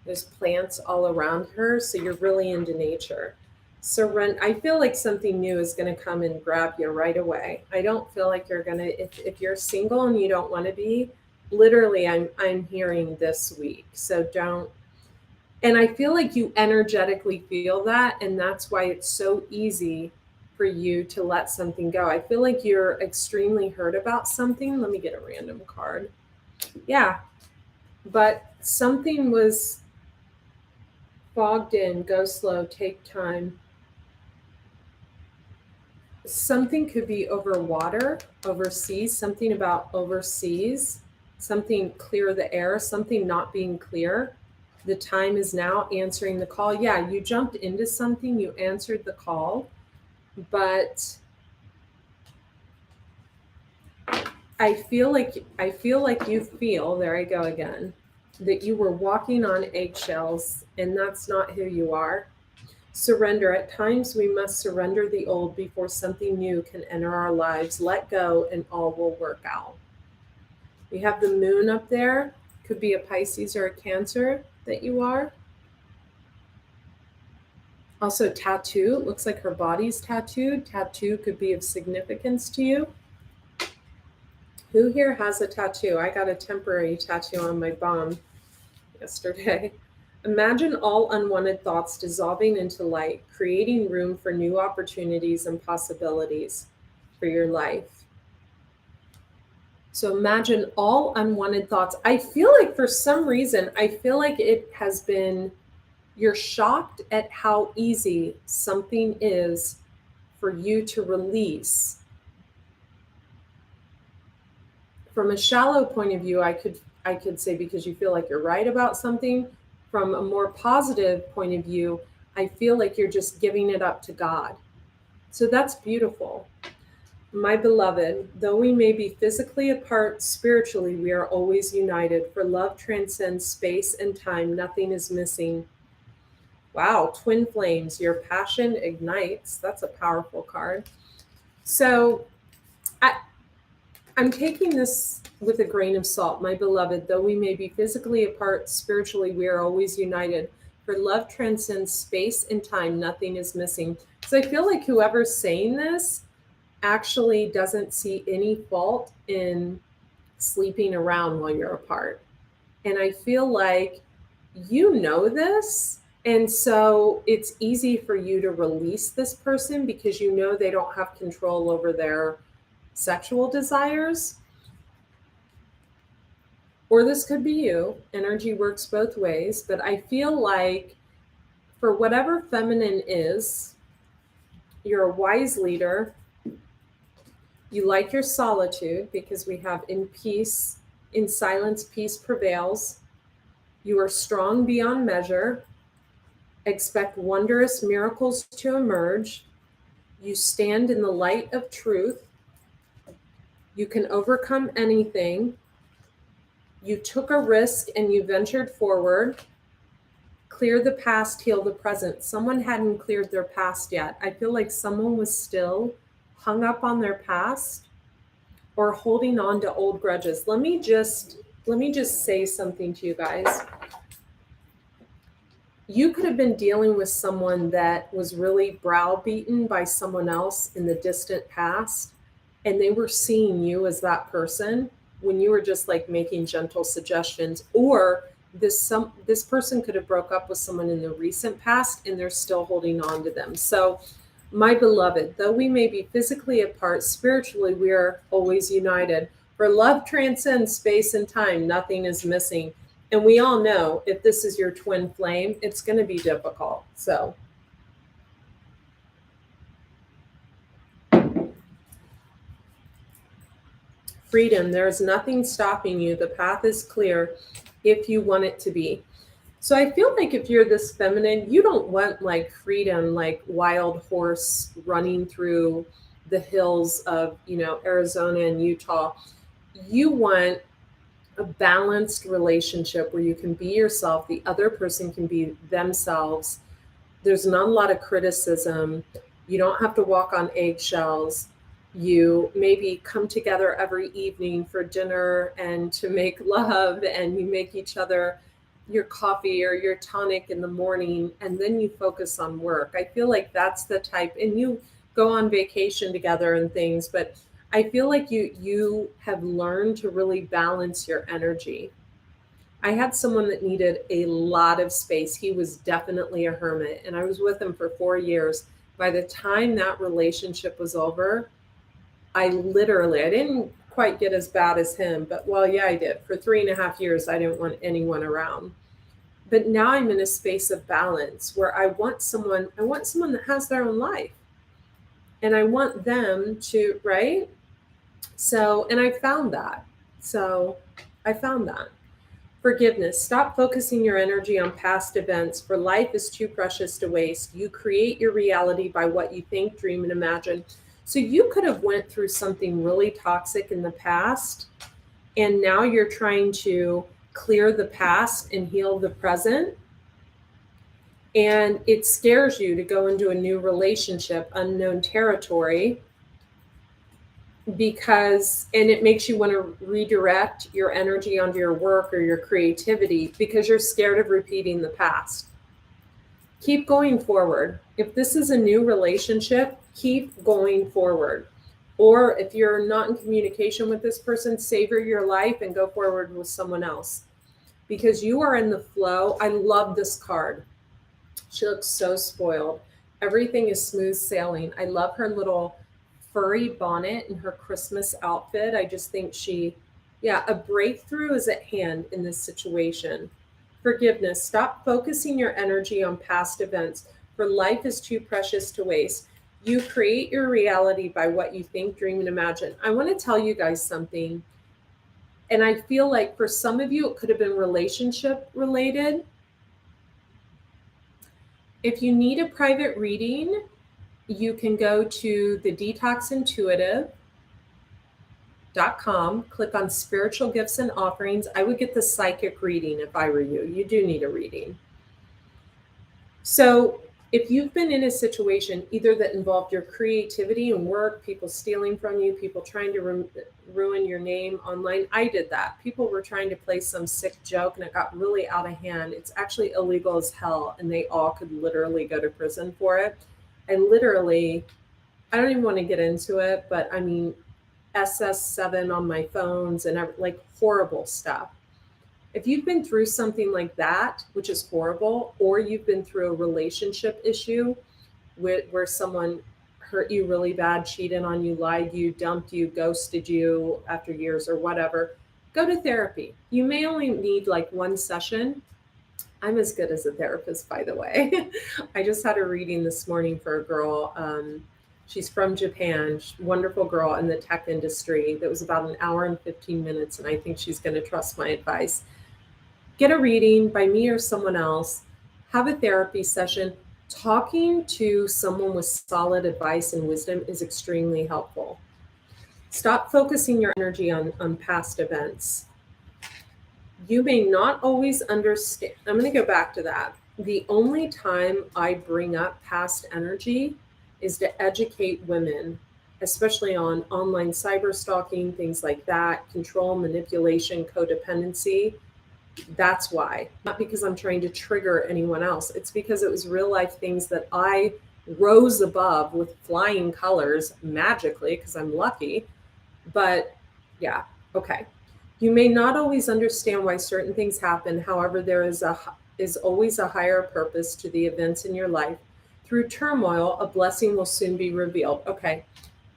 There's plants all around her, so you're really into nature. Surrender. I feel like something new is going to come and grab you right away. I don't feel like you're going to, if you're single and you don't want to be, literally, I'm hearing this week. So don't. And I feel like you energetically feel that, and that's why it's so easy for you to let something go. I feel like you're extremely hurt about something. Let me get a random card. Yeah, but something was fogged in. Go slow, take time. Something could be over water, overseas, something about overseas, something clear the air, something not being clear. The time is now, answering the call. Yeah, you jumped into something, you answered the call, but I feel like you feel, there I go again, that you were walking on eggshells, and that's not who you are. Surrender. At times, we must surrender the old before something new can enter our lives. Let go, and all will work out. We have the moon up there. Could be a Pisces or a Cancer that you are. Also, tattoo. It looks like her body's tattooed. Tattoo could be of significance to you. Who here has a tattoo? I got a temporary tattoo on my bum yesterday. Imagine all unwanted thoughts dissolving into light, creating room for new opportunities and possibilities for your life. So imagine all unwanted thoughts. I feel like for some reason, I feel like it has been, you're shocked at how easy something is for you to release. From a shallow point of view, I could say because you feel like you're right about something. From a more positive point of view, I feel like you're just giving it up to God. So that's beautiful. My beloved, though we may be physically apart, spiritually we are always united. For love transcends space and time. Nothing is missing. Wow, twin flames, your passion ignites. That's a powerful card. So I'm taking this with a grain of salt. My beloved, though we may be physically apart, spiritually we are always united. For love transcends space and time. Nothing is missing. So I feel like whoever's saying this actually doesn't see any fault in sleeping around while you're apart. And I feel like you know this. And so it's easy for you to release this person because you know they don't have control over their sexual desires. or this could be you. Energy works both ways, but I feel like for whatever feminine is, you're a wise leader. You like your solitude because we have in peace, in silence, peace prevails. You are strong beyond measure. Expect wondrous miracles to emerge. You stand in the light of truth. You can overcome anything. You took a risk and you ventured forward. Clear the past, heal the present. Someone hadn't cleared their past yet. I feel like someone was still hung up on their past or holding on to old grudges. Let me just say something to you guys. You could have been dealing with someone that was really browbeaten by someone else in the distant past, and they were seeing you as that person when you were just like making gentle suggestions. Or this person could have broke up with someone in the recent past and they're still holding on to them. So my beloved, though we may be physically apart, spiritually we are always united. For love transcends space and time, nothing is missing. And we all know if this is your twin flame, it's going to be difficult. So freedom, there's nothing stopping you. The path is clear if you want it to be. So I feel like if you're this feminine, you don't want like freedom, like wild horse running through the hills of, Arizona and Utah. You want a balanced relationship where you can be yourself, the other person can be themselves. There's not a lot of criticism. You don't have to walk on eggshells. You maybe come together every evening for dinner and to make love, and you make each other your coffee or your tonic in the morning, and then you focus on work. I feel like that's the type, and you go on vacation together and things, but I feel like you have learned to really balance your energy. I had someone that needed a lot of space. He was definitely a hermit, and I was with him for 4 years. By the time that relationship was over, I didn't quite get as bad as him, but well, yeah, I did. For 3.5 years, I didn't want anyone around. But now I'm in a space of balance where I want someone that has their own life. And I want them to, right? So, and I found that. Forgiveness. Stop focusing your energy on past events, for life is too precious to waste. You create your reality by what you think, dream, and imagine. So you could have went through something really toxic in the past, and now you're trying to clear the past and heal the present. And it scares you to go into a new relationship, unknown territory, and it makes you want to redirect your energy onto your work or your creativity because you're scared of repeating the past. Keep going forward. If this is a new relationship, keep going forward. Or if you're not in communication with this person, savor your life and go forward with someone else, because you are in the flow. I love this card. She looks so spoiled. Everything is smooth sailing. I love her little furry bonnet and her Christmas outfit. I just think a breakthrough is at hand in this situation. Forgiveness. Stop focusing your energy on past events, for life is too precious to waste. You create your reality by what you think, dream, and imagine. I want to tell you guys something. And I feel like for some of you, it could have been relationship related. If you need a private reading, you can go to the detoxintuitive.com, click on spiritual gifts and offerings. I would get the psychic reading if I were you. You do need a reading. So if you've been in a situation either that involved your creativity and work, people stealing from you, people trying to ruin your name online, I did that. People were trying to play some sick joke and it got really out of hand. It's actually illegal as hell, and they all could literally go to prison for it. And literally, I don't even want to get into it, but I mean, SS7 on my phones and like horrible stuff. If you've been through something like that, which is horrible, or you've been through a relationship issue where someone hurt you really bad, cheated on you, lied you, dumped you, ghosted you after years or whatever, Go to therapy. You may only need like one session. I'm as good as a therapist, by the way. I just had a reading this morning for a girl. She's from Japan, wonderful girl in the tech industry. That was about an hour and 15 minutes, and I think she's going to trust my advice. Get a reading by me or someone else, have a therapy session. Talking to someone with solid advice and wisdom is extremely helpful. Stop focusing your energy on past events. You may not always understand. I'm going to go back to that. The only time I bring up past energy is to educate women, especially on online cyber stalking, things like that, control, manipulation, codependency. That's why. Not because I'm trying to trigger anyone else. It's because it was real life things that I rose above with flying colors magically because I'm lucky. But yeah, okay. You may not always understand why certain things happen. However, there is always a higher purpose to the events in your life. Through turmoil, a blessing will soon be revealed. Okay,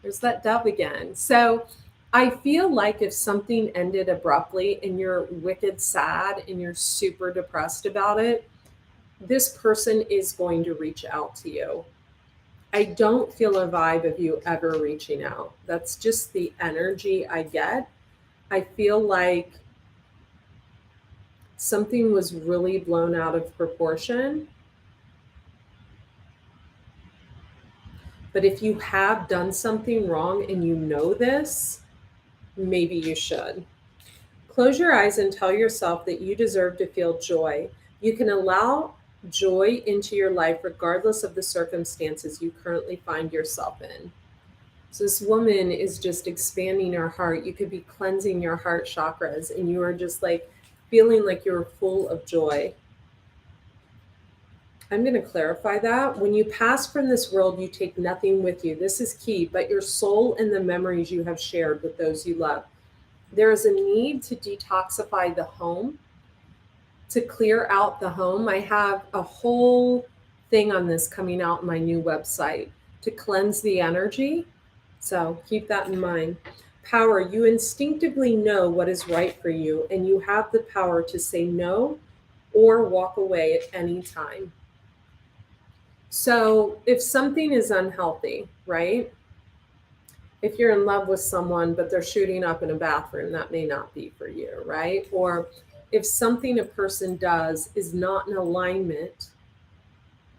there's that dove again. So I feel like if something ended abruptly and you're wicked sad and you're super depressed about it, this person is going to reach out to you. I don't feel a vibe of you ever reaching out. That's just the energy I get. I feel like something was really blown out of proportion. But if you have done something wrong and you know this, maybe you should. Close your eyes and tell yourself that you deserve to feel joy. You can allow joy into your life regardless of the circumstances you currently find yourself in. So this woman is just expanding her heart. You could be cleansing your heart chakras and you are just like feeling like you're full of joy. I'm going to clarify that. When you pass from this world, you take nothing with you. This is key, but your soul and the memories you have shared with those you love. There is a need to detoxify the home, to clear out the home. I have a whole thing on this coming out in my new website to cleanse the energy. So keep that in mind. Power, you instinctively know what is right for you, and you have the power to say no or walk away at any time. So if something is unhealthy, right? If you're in love with someone, but they're shooting up in a bathroom, that may not be for you, right? Or if something a person does is not in alignment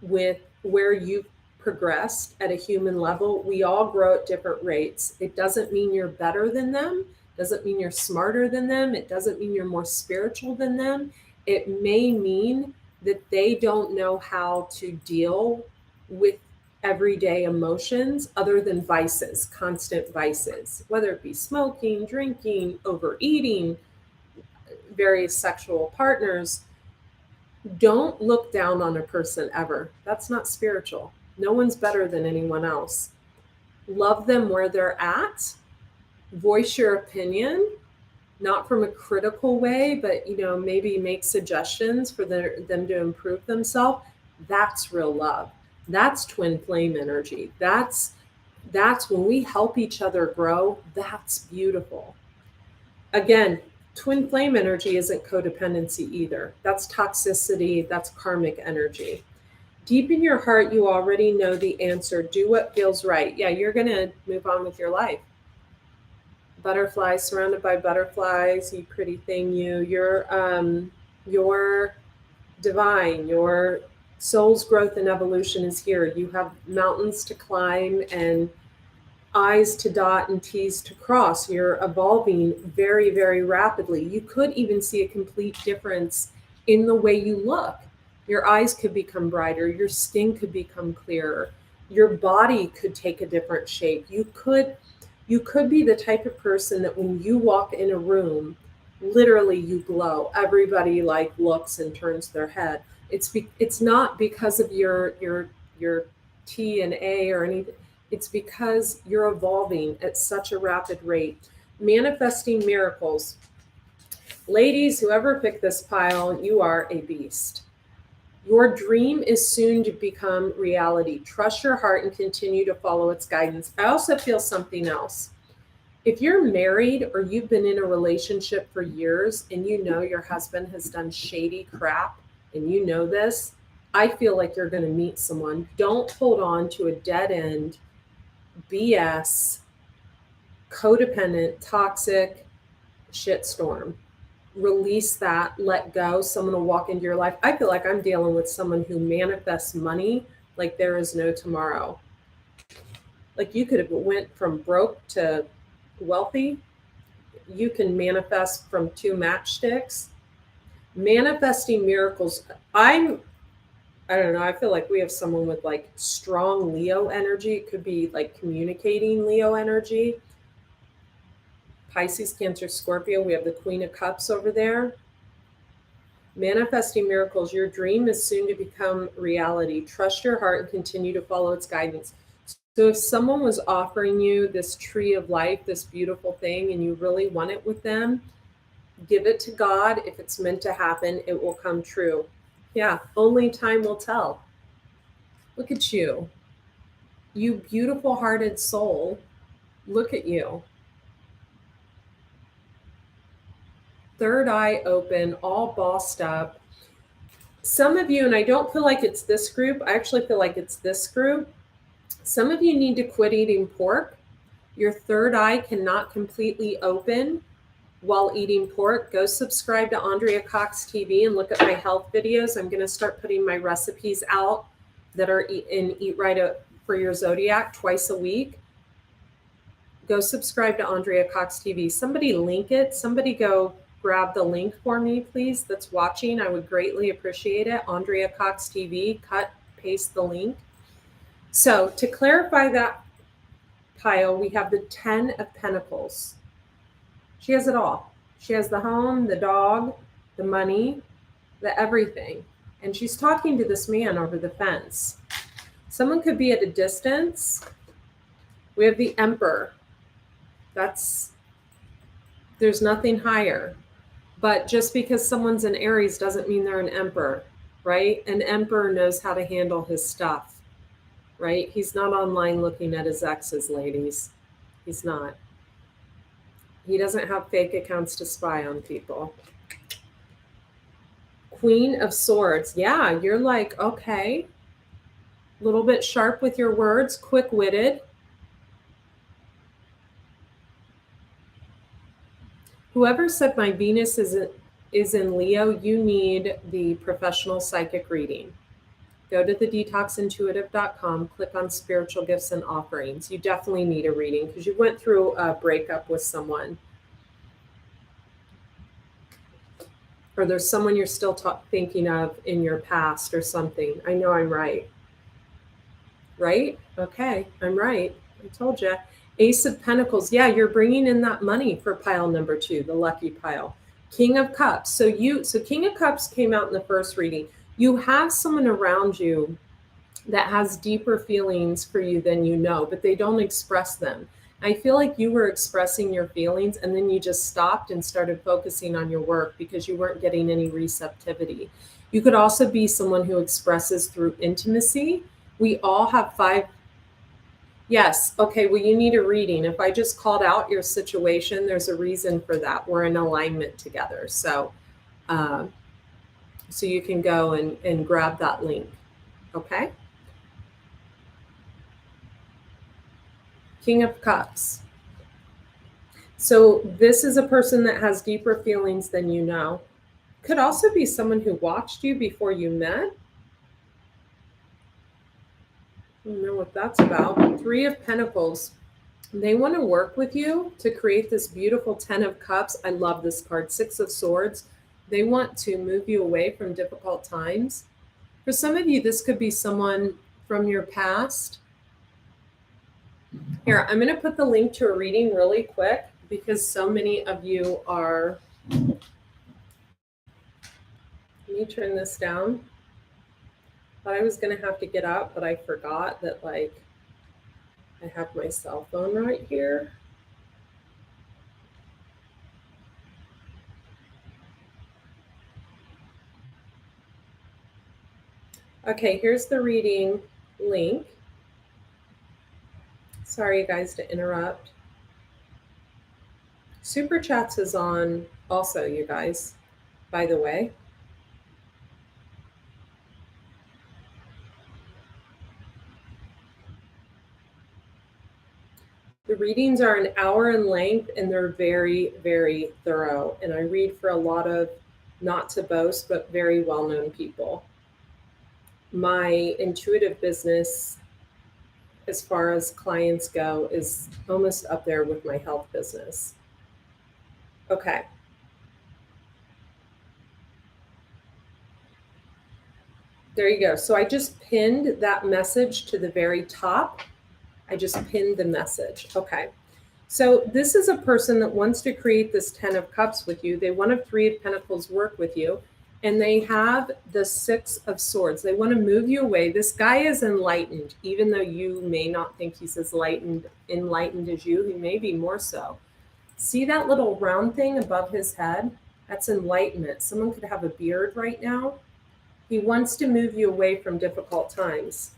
with where you've progressed at a human level, we all grow at different rates. It doesn't mean you're better than them. Doesn't mean you're smarter than them. It doesn't mean you're more spiritual than them. It may mean that they don't know how to deal with everyday emotions other than vices, constant vices, whether it be smoking, drinking, overeating, various sexual partners. Don't look down on a person ever. That's not spiritual. No one's better than anyone else. Love them where they're at. Voice your opinion, not from a critical way, but maybe make suggestions for them to improve themselves. That's real love. That's twin flame energy. That's when we help each other grow. That's beautiful. Again, twin flame energy isn't codependency either. That's toxicity. That's karmic energy. Deep in your heart, you already know the answer. Do what feels right. Yeah, you're going to move on with your life. Butterflies, surrounded by butterflies, you pretty thing, you're divine. Your soul's growth and evolution is here. You have mountains to climb and I's to dot and T's to cross. You're evolving very, very rapidly. You could even see a complete difference in the way you look. Your eyes could become brighter. Your skin could become clearer. Your body could take a different shape. You could be the type of person that when you walk in a room, literally you glow. Everybody looks and turns their head. It's not because of your T and A or anything. It's because you're evolving at such a rapid rate. Manifesting miracles. Ladies, whoever picked this pile, you are a beast. Your dream is soon to become reality. Trust your heart and continue to follow its guidance. I also feel something else. If you're married or you've been in a relationship for years and you know your husband has done shady crap and you know this, I feel like you're going to meet someone. Don't hold on to a dead end, BS, codependent, toxic shitstorm. Release that, let go. Someone will walk into your life. I feel like I'm dealing with someone who manifests money like there is no tomorrow. Like you could have went from broke to wealthy. You can manifest from 2 matchsticks. Manifesting miracles. I don't know. I feel like we have someone with like strong Leo energy. It could be like communicating Leo energy. Pisces, Cancer, Scorpio. We have the Queen of Cups over there. Manifesting miracles. Your dream is soon to become reality. Trust your heart and continue to follow its guidance. So if someone was offering you this tree of life, this beautiful thing, and you really want it with them, give it to God. If it's meant to happen, it will come true. Yeah, only time will tell. Look at you. You beautiful hearted soul. Look at you. Third eye open, all bossed up. Some of you, and I don't feel like it's this group, I actually feel like it's this group. Some of you need to quit eating pork. Your third eye cannot completely open while eating pork. Go subscribe to Andrea Cox TV and look at my health videos. I'm going to start putting my recipes out that are in Eat Right for Your Zodiac twice a week. Go subscribe to Andrea Cox TV. Somebody link it. Somebody go grab the link for me, please, that's watching. I would greatly appreciate it. Andrea Cox TV, cut, paste the link. So to clarify that pile, we have the 10 of Pentacles. She has it all. She has the home, the dog, the money, the everything. And she's talking to this man over the fence. Someone could be at a distance. We have the Emperor. There's nothing higher. But just because someone's an Aries doesn't mean they're an emperor, right? An emperor knows how to handle his stuff, right? He's not online looking at his exes, ladies. He's not. He doesn't have fake accounts to spy on people. Queen of Swords. Yeah, you're like, okay. A little bit sharp with your words, quick-witted. Whoever said my Venus is in Leo, you need the professional psychic reading. Go to the detoxintuitive.com, click on spiritual gifts and offerings. You definitely need a reading because you went through a breakup with someone. Or there's someone you're still thinking of in your past or something. I know I'm right. Right? Okay, I'm right. I told you. Ace of Pentacles. Yeah, you're bringing in that money for pile number 2, the lucky pile. King of Cups. So King of Cups came out in the first reading. You have someone around you that has deeper feelings for you than you know, but they don't express them. I feel like you were expressing your feelings and then you just stopped and started focusing on your work because you weren't getting any receptivity. You could also be someone who expresses through intimacy. We all have 5. Yes. Okay. Well, you need a reading. If I just called out your situation, there's a reason for that. We're in alignment together. So you can go and grab that link. Okay. King of Cups. So this is a person that has deeper feelings than you know. Could also be someone who watched you before you met. I don't know what that's about. 3 of Pentacles. They want to work with you to create this beautiful 10 of Cups. I love this card. 6 of Swords. They want to move you away from difficult times. For some of you, this could be someone from your past. Here, I'm going to put the link to a reading really quick because so many of you are... Let me turn this down. Thought I was going to have to get up, but I forgot that, like, I have my cell phone right here. Okay, here's the reading link. Sorry, guys, to interrupt. Super Chats is on also, you guys, by the way. The readings are an hour in length and they're very, very thorough. And I read for a lot of, not to boast, but very well known people. My intuitive business, as far as clients go, is almost up there with my health business. Okay. There you go. So I just pinned that message to the very top. I just pinned the message. Okay. So this is a person that wants to create this 10 of Cups with you. They want a 3 of Pentacles work with you. And they have the 6 of Swords. They want to move you away. This guy is enlightened, even though you may not think he's as enlightened as you. He may be more so. See that little round thing above his head? That's enlightenment. Someone could have a beard right now. He wants to move you away from difficult times.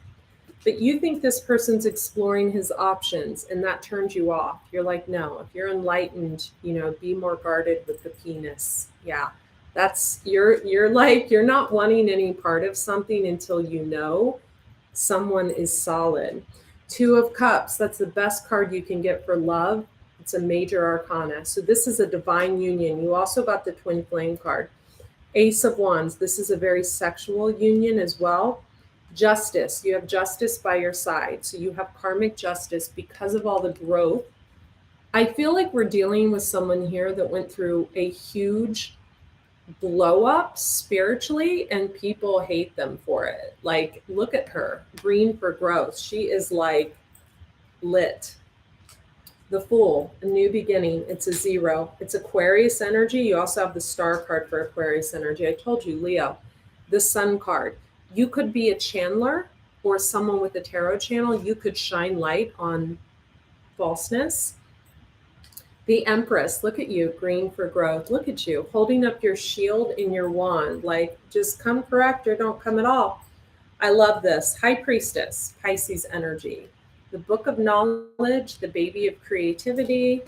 But you think this person's exploring his options and that turns you off. You're like, no, if you're enlightened, be more guarded with the penis. Yeah. That's you're like, you're not wanting any part of something until you know someone is solid. 2 of Cups, that's the best card you can get for love. It's a major arcana. So this is a divine union. You also got the twin flame card. Ace of Wands, this is a very sexual union as well. Justice, you have justice by your side. So you have karmic justice because of all the growth. I feel like we're dealing with someone here that went through a huge blow up spiritually and people hate them for it. Like, look at her, green for growth. She is like lit. The Fool, a new beginning. It's a 0. It's Aquarius energy. You also have the Star card for Aquarius energy. I told you, Leo. The Sun card. You could be a channeler or someone with a tarot channel. You could shine light on falseness. The Empress, look at you, green for growth. Look at you, holding up your shield and your wand. Like, just come correct or don't come at all. I love this. High Priestess, Pisces energy. The Book of Knowledge, the baby of creativity.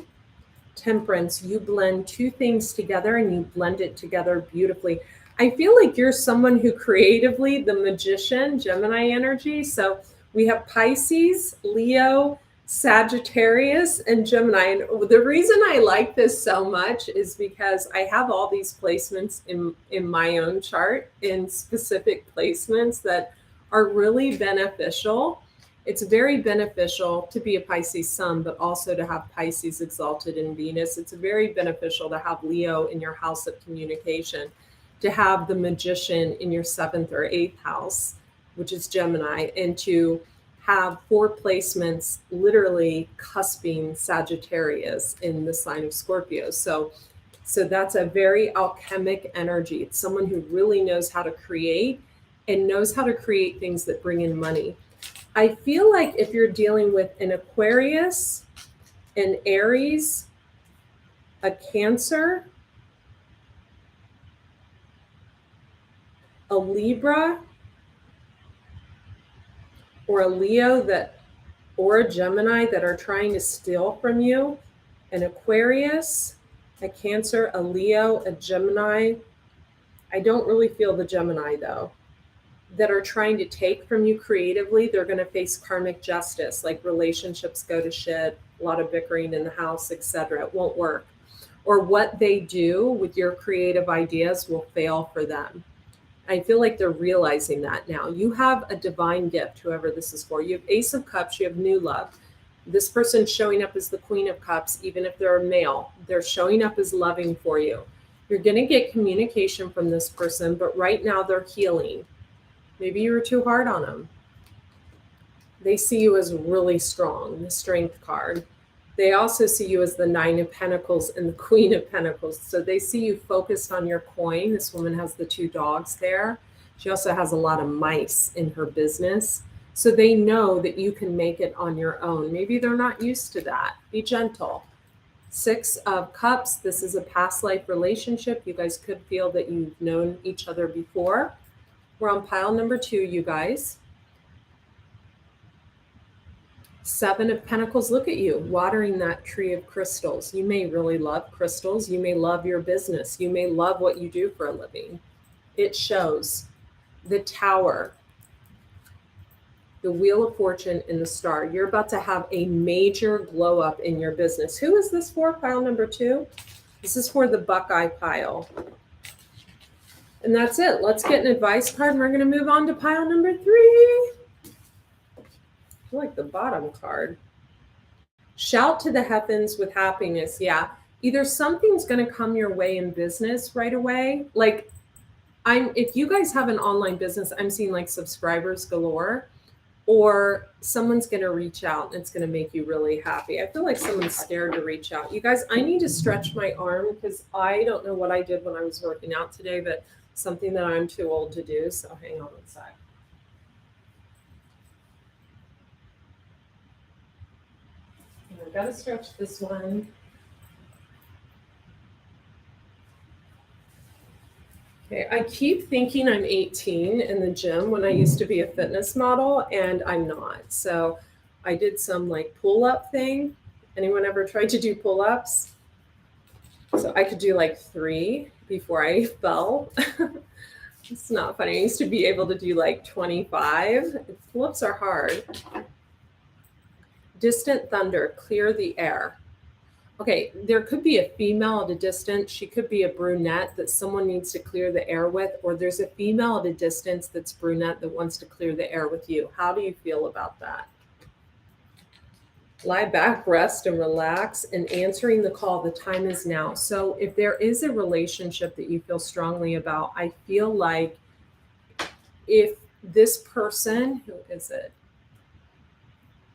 Temperance, you blend 2 things together and you blend it together beautifully. I feel like you're someone who creatively, the Magician, Gemini energy. So we have Pisces, Leo, Sagittarius, and Gemini. And the reason I like this so much is because I have all these placements in my own chart, in specific placements that are really beneficial. It's very beneficial to be a Pisces sun, but also to have Pisces exalted in Venus. It's very beneficial to have Leo in your house of communication, to have the Magician in your 7th or 8th house, which is Gemini, and to have 4 placements literally cusping Sagittarius in the sign of Scorpio. So that's a very alchemic energy. It's someone who really knows how to create and knows how to create things that bring in money. I feel like if you're dealing with an Aquarius, an Aries, a Cancer, a Libra, or a Leo or a Gemini that are trying to steal from you, an Aquarius, a Cancer, a Leo, a Gemini. I don't really feel the Gemini though, that are trying to take from you creatively. They're going to face karmic justice, like relationships go to shit, a lot of bickering in the house, etc. It won't work. Or what they do with your creative ideas will fail for them. I feel like they're realizing that now. You have a divine gift, whoever this is for. You have Ace of Cups, you have new love. This person's showing up as the Queen of Cups, even if they're a male. They're showing up as loving for you. You're going to get communication from this person, but right now they're healing. Maybe you were too hard on them. They see you as really strong, the Strength card. They also see you as the 9 of Pentacles and the Queen of Pentacles. So they see you focused on your coin. This woman has the 2 dogs there. She also has a lot of mice in her business. So they know that you can make it on your own. Maybe they're not used to that. Be gentle. 6 of Cups. This is a past life relationship. You guys could feel that you've known each other before. We're on pile number 2, you guys. Seven of Pentacles, look at you watering that tree of crystals. You may really love crystals. You may love your business. You may love what you do for a living. It shows. The Tower, the Wheel of Fortune, and the Star. You're about to have a major glow up in your business. Who is this for? Pile number 2. This is for the Buckeye pile. And that's it. Let's get an advice card, and we're going to move on to pile number 3. I like the bottom card. Shout to the heavens with happiness. Yeah. Either something's going to come your way in business right away. Like if you guys have an online business, I'm seeing like subscribers galore, or someone's going to reach out and it's going to make you really happy. I feel like someone's scared to reach out. You guys, I need to stretch my arm because I don't know what I did when I was working out today, but something that I'm too old to do. So hang on one sec. I've got to stretch this one. Okay, I keep thinking I'm 18 in the gym when I used to be a fitness model, and I'm not. So I did some like pull-up thing. Anyone ever tried to do pull-ups? So I could do like 3 before I fell. It's not funny. I used to be able to do like 25. Pull-ups are hard. Distant thunder, clear the air. Okay, there could be a female at a distance. She could be a brunette that someone needs to clear the air with, or there's a female at a distance that's brunette that wants to clear the air with you. How do you feel about that? Lie back, rest, and relax, and answering the call. The time is now. So if there is a relationship that you feel strongly about, I feel like if this person, who is it?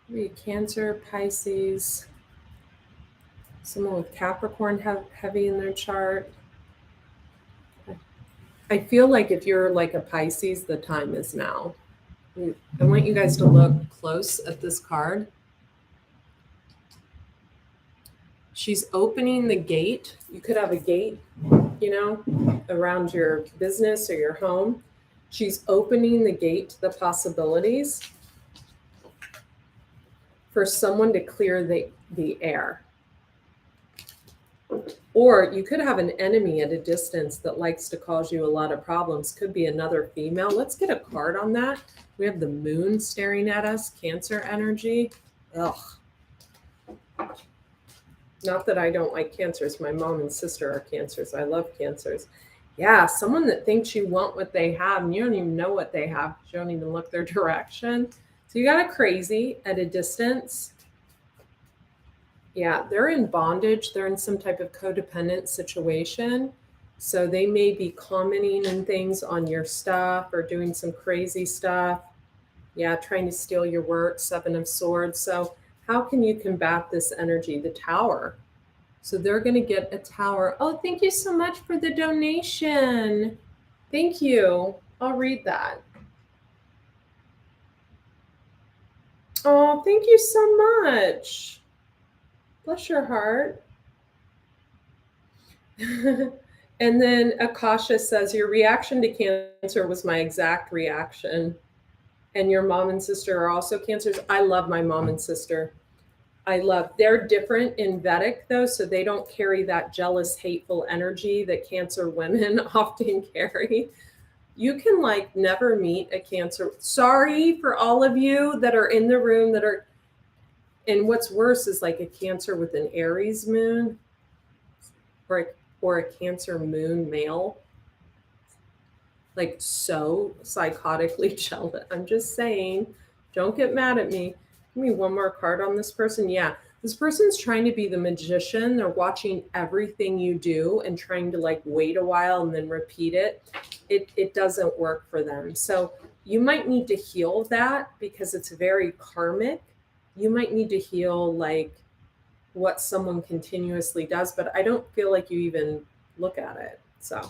Maybe Cancer, Pisces, someone with Capricorn heavy in their chart. I feel like if you're like a Pisces, the time is now. I want you guys to look close at this card. She's opening the gate. You could have a gate, you know, around your business or your home. She's opening the gate to the possibilities for someone to clear the air. Or you could have an enemy at a distance that likes to cause you a lot of problems. Could be another female. Let's get a card on that. We have the moon staring at us, Cancer energy. Ugh. Not that I don't like Cancers. My mom and sister are Cancers. I love Cancers. Yeah, someone that thinks you want what they have and you don't even know what they have. You don't even look their direction. So you got a crazy at a distance. Yeah, they're in bondage. They're in some type of codependent situation. So they may be commenting and things on your stuff or doing some crazy stuff. Yeah, trying to steal your work, 7 of Swords. So how can you combat this energy? The Tower. So they're going to get a Tower. Oh, thank you so much for the donation. Thank you. I'll read that. Oh, thank you so much. Bless your heart. And then Akasha says, your reaction to Cancer was my exact reaction. And your mom and sister are also Cancers. I love my mom and sister. They're different in Vedic though, so they don't carry that jealous, hateful energy that Cancer women often carry. You can like never meet a Cancer. Sorry for all of you that are in the room that are, and what's worse is like a Cancer with an Aries moon or a Cancer moon male. Like so psychotically jealous. I'm just saying, don't get mad at me. Give me one more card on this person. Yeah, this person's trying to be the magician. They're watching everything you do and trying to like wait a while and then repeat it. It doesn't work for them. So you might need to heal that because it's very karmic. You might need to heal like what someone continuously does, but I don't feel like you even look at it. So,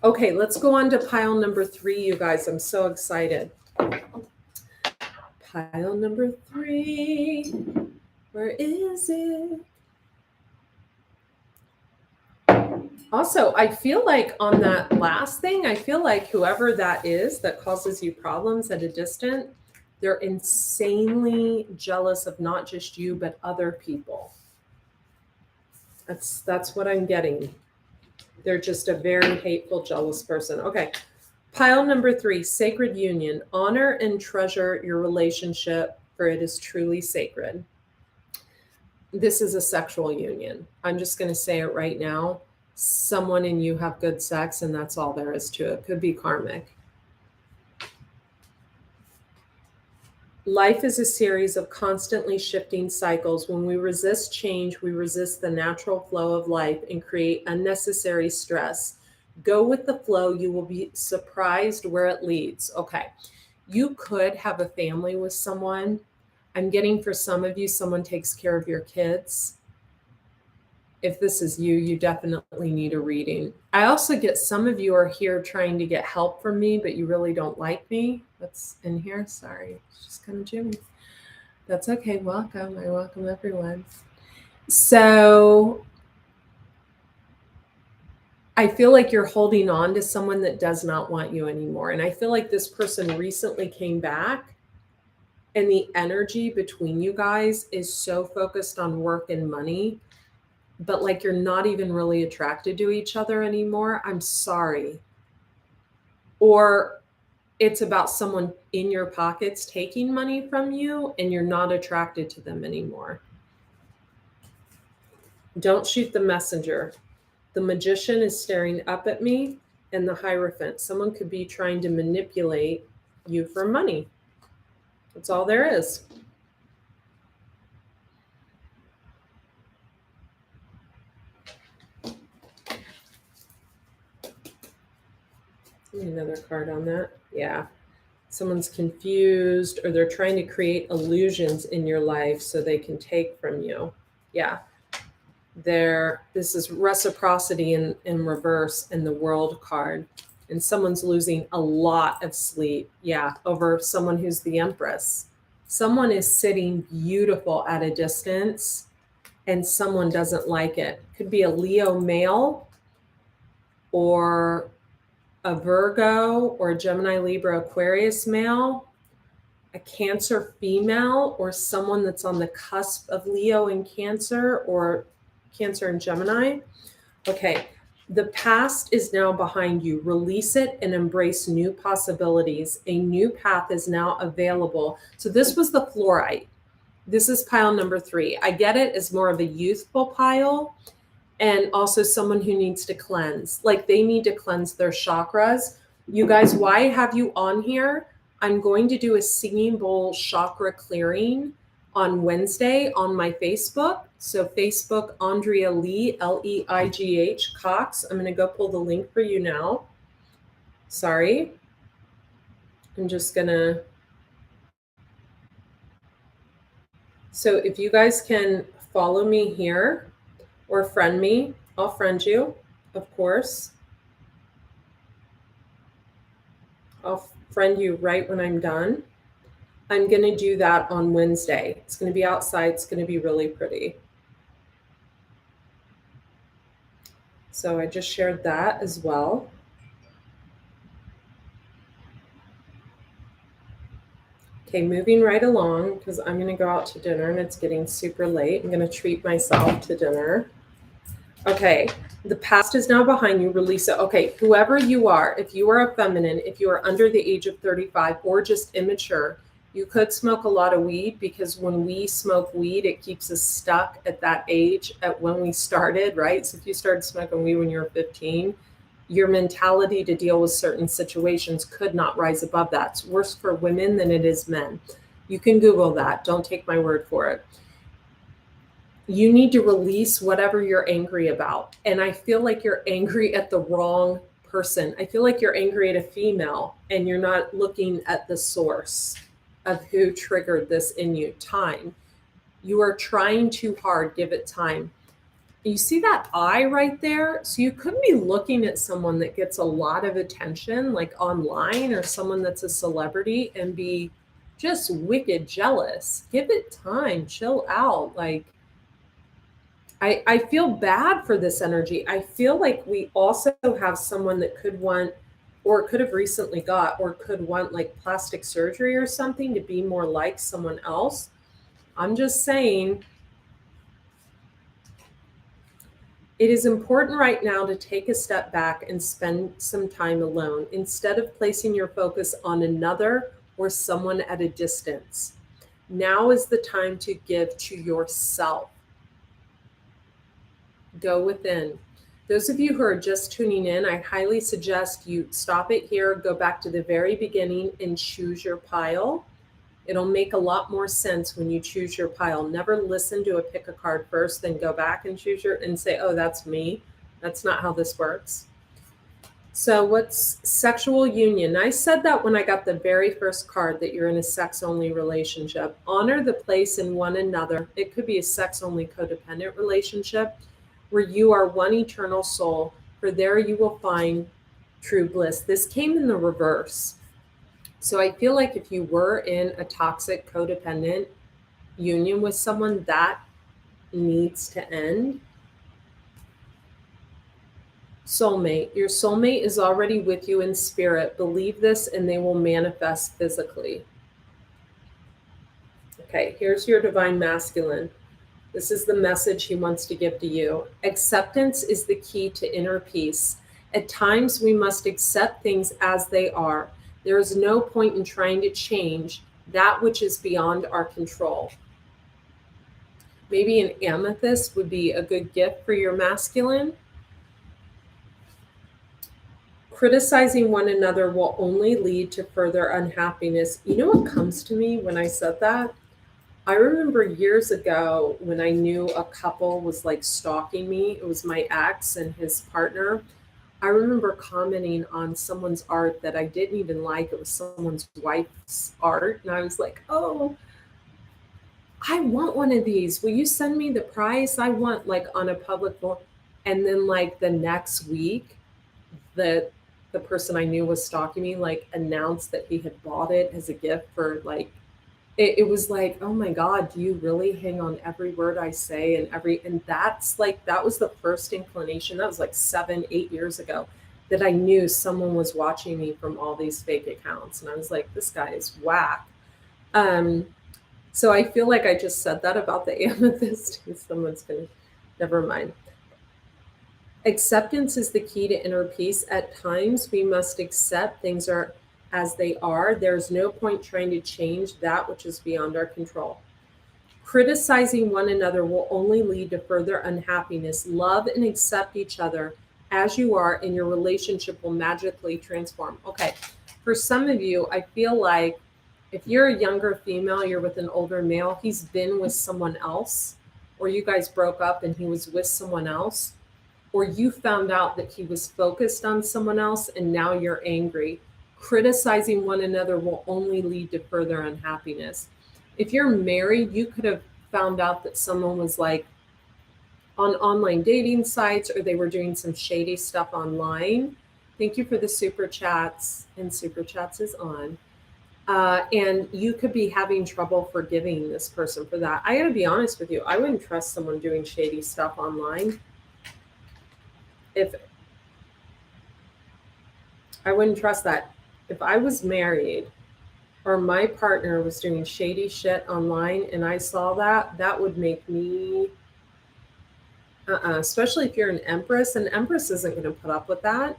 okay, let's go on to pile number 3, you guys. I'm so excited. Pile number 3, where is it? Also, I feel like on that last thing, I feel like whoever that is that causes you problems at a distance, They're insanely jealous of not just you, but other people. That's what I'm getting. They're just a very hateful, jealous person. Okay. Pile number 3, sacred union. Honor and treasure your relationship, for it is truly sacred. This is a sexual union. I'm just going to say it right now. Someone and you have good sex, and that's all there is to it. Could be karmic. Life is a series of constantly shifting cycles. When we resist change, we resist the natural flow of life and create unnecessary stress. Go with the flow. You will be surprised where it leads. Okay. You could have a family with someone. I'm getting, for some of you, someone takes care of your kids. If this is you, you definitely need a reading. I also get some of you are here trying to get help from me, but you really don't like me. That's in here. Sorry. It's just kind of Jimmy. That's okay. Welcome. I welcome everyone. So I feel like you're holding on to someone that does not want you anymore. And I feel like this person recently came back, and the energy between you guys is so focused on work and money, but like you're not even really attracted to each other anymore. I'm sorry. Or it's about someone in your pockets taking money from you and you're not attracted to them anymore. Don't shoot the messenger. The magician is staring up at me, and the Hierophant. Someone could be trying to manipulate you for money. That's all there is. Another card on that. Yeah. Someone's confused, or they're trying to create illusions in your life so they can take from you. Yeah. This is reciprocity in reverse in the World card. And someone's losing a lot of sleep. Yeah. Over someone who's the Empress. Someone is sitting beautiful at a distance and someone doesn't like it. Could be a Leo male or a Virgo or a Gemini, Libra, Aquarius male, a Cancer female, or someone that's on the cusp of Leo and Cancer, or Cancer and Gemini. Okay. The past is now behind you. Release it and embrace new possibilities. A new path is now available. So this was the fluorite. This is pile number 3. I get it as more of a youthful pile, and also someone who needs to cleanse. Like they need to cleanse their chakras. You guys, why I have you on here? I'm going to do a singing bowl chakra clearing on Wednesday on my Facebook. So Facebook, Andrea Lee, Leigh Cox. I'm going to go pull the link for you now. Sorry. I'm just going to. So if you guys can follow me here or friend me, I'll friend you, of course. I'll friend you right when I'm done. I'm going to do that on Wednesday. It's going to be outside. It's going to be really pretty. So I just shared that as well. Okay, moving right along, because I'm going to go out to dinner and it's getting super late. I'm going to treat myself to dinner. Okay, the past is now behind you. Release it. Okay, whoever you are, if you are a feminine, if you are under the age of 35 or just immature, you could smoke a lot of weed, because when we smoke weed, it keeps us stuck at that age at when we started, right? So if you started smoking weed when you were 15, your mentality to deal with certain situations could not rise above that. It's worse for women than it is men. You can Google that. Don't take my word for it. You need to release whatever you're angry about. And I feel like you're angry at the wrong person. I feel like you're angry at a female and you're not looking at the source of who triggered this in you. Time. You are trying too hard. Give it time. You see that eye right there? So you could be looking at someone that gets a lot of attention, like online, or someone that's a celebrity, and be just wicked jealous. Give it time. Chill out. Like, I feel bad for this energy. I feel like we also have someone that could want or could have recently got, or could want like plastic surgery or something to be more like someone else. I'm just saying, it is important right now to take a step back and spend some time alone instead of placing your focus on another or someone at a distance. Now is the time to give to yourself. Go within. Those of you who are just tuning in, I highly suggest you stop it here, go back to the very beginning and choose your pile. It'll make a lot more sense when you choose your pile. Never listen to a pick a card first, then go back and choose your and say, oh, that's me. That's not how this works. So what's sexual union? I said that when I got the very first card, that you're in a sex-only relationship. Honor the place in one another. It could be a sex-only codependent relationship where you are one eternal soul, for there you will find true bliss. This came in the reverse. So I feel like if you were in a toxic codependent union with someone, that needs to end. Soulmate. Your soulmate is already with you in spirit. Believe this and they will manifest physically. Okay, here's your divine masculine. This is the message he wants to give to you. Acceptance is the key to inner peace. At times, we must accept things as they are. There is no point in trying to change that which is beyond our control. Maybe an amethyst would be a good gift for your masculine. Criticizing one another will only lead to further unhappiness. You know what comes to me when I said that? I remember years ago when I knew a couple was like stalking me. It was my ex and his partner. I remember commenting on someone's art that I didn't even like. It was someone's wife's art. And I was like, oh, I want one of these. Will you send me the price? I want like on a public forum. And then like the next week, the person I knew was stalking me like announced that he had bought it as a gift for like, it was like, oh my God, do you really hang on every word I say and that's like, that was the first inclination. That was like 7-8 years ago that I knew someone was watching me from all these fake accounts. And I was like, this guy is whack. So I feel like I just said that about the amethyst and someone's gonna, never mind. Acceptance is the key to inner peace. At times we must accept things are as they are. There's no point trying to change that which is beyond our control. Criticizing one another will only lead to further unhappiness. Love and accept each other as you are, and your relationship will magically transform. Okay, for some of you, I feel like if you're a younger female, you're with an older male, he's been with someone else, or you guys broke up and he was with someone else, or you found out that he was focused on someone else and now you're angry. Criticizing one another will only lead to further unhappiness. If you're married, you could have found out that someone was like on online dating sites or they were doing some shady stuff online. Thank you for the super chats, and super chats is on. And you could be having trouble forgiving this person for that. I gotta be honest with you. I wouldn't trust someone doing shady stuff online. If I wouldn't trust that. If I was married or my partner was doing shady shit online and I saw that, that would make me, especially if you're an empress. An empress isn't going to put up with that.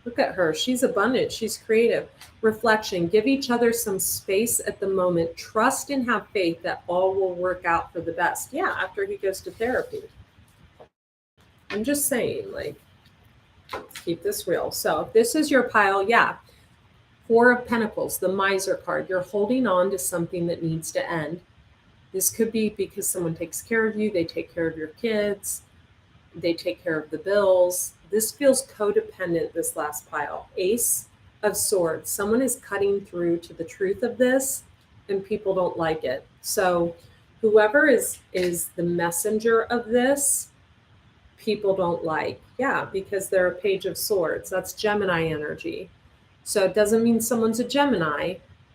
Look at her. She's abundant. She's creative. Reflection. Give each other some space at the moment. Trust and have faith that all will work out for the best. Yeah, after he goes to therapy. I'm just saying, like, keep this real. So if this is your pile, yeah. 4 of Pentacles, the Miser card. You're holding on to something that needs to end. This could be because someone takes care of you. They take care of your kids. They take care of the bills. This feels codependent, this last pile. Ace of Swords. Someone is cutting through to the truth of this and people don't like it. So whoever is the messenger of this, people don't like. Yeah, because they're a Page of Swords. That's Gemini energy. So it doesn't mean someone's a Gemini.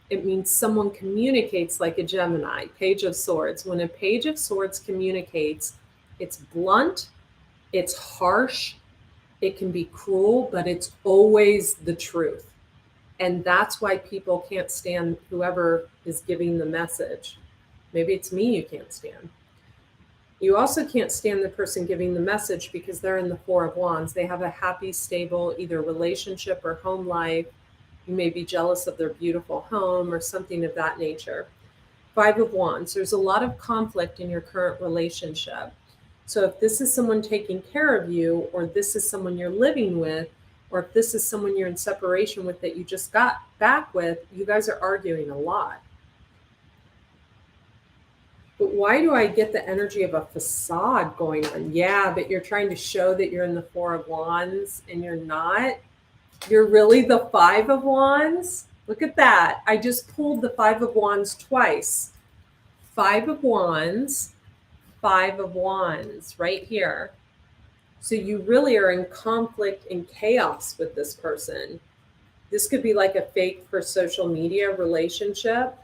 It means someone communicates like a Gemini. Page of Swords. When a Page of Swords communicates, it's blunt, it's harsh, It can be cruel, but it's always the truth. And that's why people can't stand whoever is giving the message. Maybe it's me you can't stand. You also can't stand the person giving the message because they're in the Four of Wands. They have a happy, stable, either relationship or home life. You may be jealous of their beautiful home or something of that nature. Five of Wands. There's a lot of conflict in your current relationship. So if this is someone taking care of you, or this is someone you're living with, or if this is someone you're in separation with that you just got back with, you guys are arguing a lot. But why do I get the energy of a facade going on? Yeah, but you're trying to show that you're in the Four of Wands and you're not. You're really the Five of Wands. Look at that. I just pulled the Five of Wands twice. Five of Wands, Five of Wands right here. So you really are in conflict and chaos with this person. This could be like a fake for social media relationship.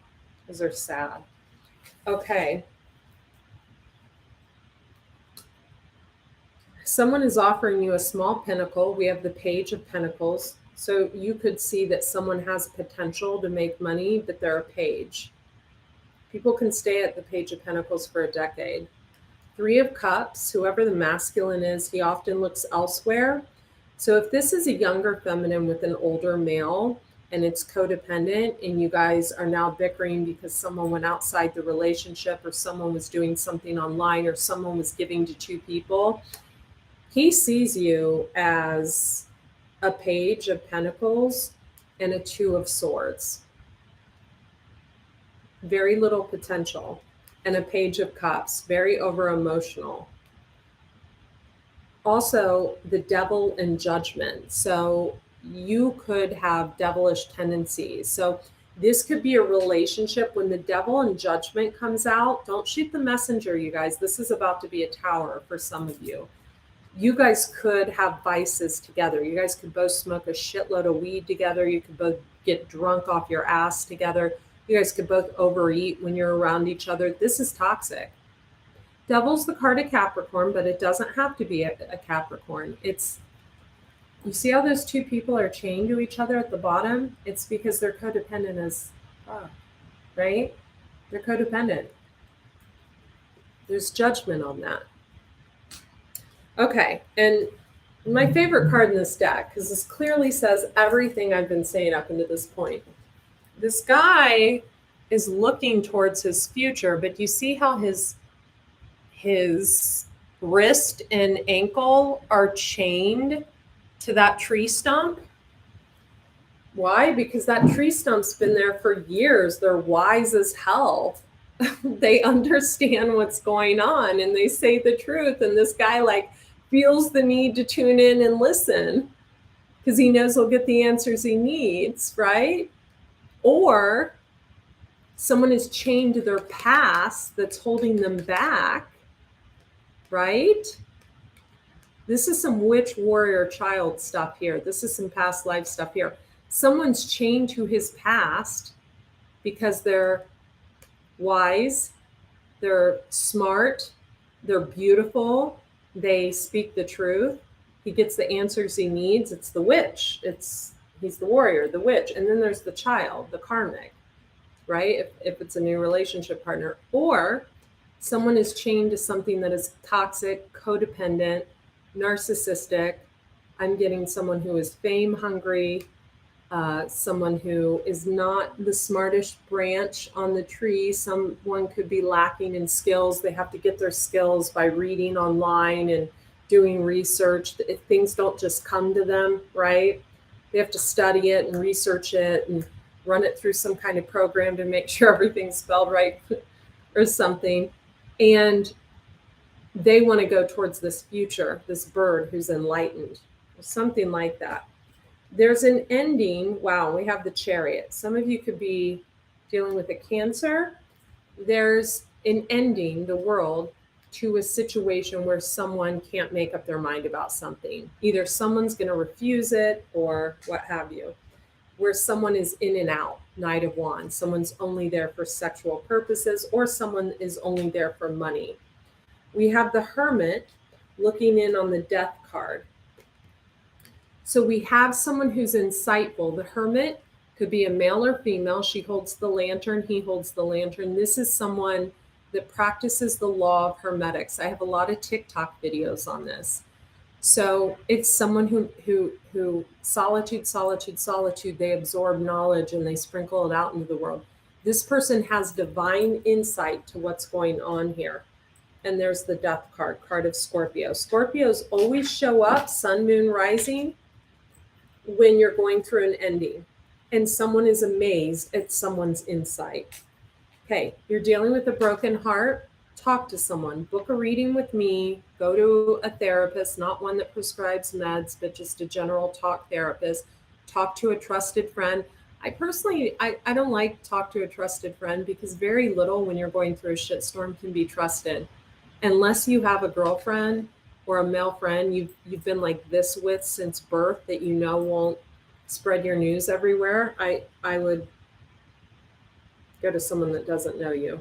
Those are sad. Okay. Someone is offering you a small pinnacle. We have the Page of Pentacles. So you could see that someone has potential to make money, but they're a page. People can stay at the Page of Pentacles for a decade. Three of Cups, whoever the masculine is, he often looks elsewhere. So if this is a younger feminine with an older male and it's codependent and you guys are now bickering because someone went outside the relationship or someone was doing something online or someone was giving to two people, he sees you as a Page of Pentacles and a Two of Swords. Very little potential. And a Page of Cups, very over emotional. Also, the Devil and Judgment. So you could have devilish tendencies. So this could be a relationship when the Devil and Judgment comes out. Don't shoot the messenger, you guys. This is about to be a tower for some of you. You guys could have vices together. You guys could both smoke a shitload of weed together. You could both get drunk off your ass together. You guys could both overeat when you're around each other. This is toxic. Devil's the card of Capricorn, but it doesn't have to be a Capricorn. It's, you see how those two people are chained to each other at the bottom? It's because they're codependent as fuck, right? They're codependent. There's judgment on that. Okay, and my favorite card in this deck, because this clearly says everything I've been saying up until this point. This guy is looking towards his future, but you see how his wrist and ankle are chained to that tree stump? Why? Because that tree stump's been there for years. They're wise as hell. They understand what's going on and they say the truth. And this guy like feels the need to tune in and listen because he knows he'll get the answers he needs, right? Or someone is chained to their past that's holding them back, right? This is some witch, warrior, child stuff here. This is some past life stuff here. Someone's chained to his past because they're wise, they're smart, they're beautiful, they speak the truth. He gets the answers he needs. It's the witch. He's the warrior, the witch. And then there's the child, the karmic, right? If it's a new relationship partner. Or someone is chained to something that is toxic, codependent, narcissistic. I'm getting someone who is fame hungry, someone who is not the smartest branch on the tree. Someone could be lacking in skills. They have to get their skills by reading online and doing research. If things don't just come to them, right? They have to study it and research it and run it through some kind of program to make sure everything's spelled right or something. And they want to go towards this future, this bird who's enlightened, or something like that. There's an ending. Wow, we have the Chariot. Some of you could be dealing with a Cancer. There's an ending, the world, to a situation where someone can't make up their mind about something. Either someone's going to refuse it or what have you. Where someone is in and out, Knight of Wands. Someone's only there for sexual purposes or someone is only there for money. We have the Hermit looking in on the Death card. So we have someone who's insightful. The Hermit could be a male or female. She holds the lantern, he holds the lantern. This is someone that practices the law of hermetics. I have a lot of TikTok videos on this. So it's someone who solitude, solitude, solitude, they absorb knowledge and they sprinkle it out into the world. This person has divine insight to what's going on here. And there's the Death card, card of Scorpio. Scorpios always show up, sun, moon, rising, when you're going through an ending. And someone is amazed at someone's insight. Okay, you're dealing with a broken heart. Talk to someone, book a reading with me, go to a therapist, not one that prescribes meds, but just a general talk therapist. Talk to a trusted friend. I personally, I don't like talk to a trusted friend because very little when you're going through a shitstorm can be trusted. Unless you have a girlfriend or a male friend you've been like this with since birth that you know won't spread your news everywhere, I would go to someone that doesn't know you.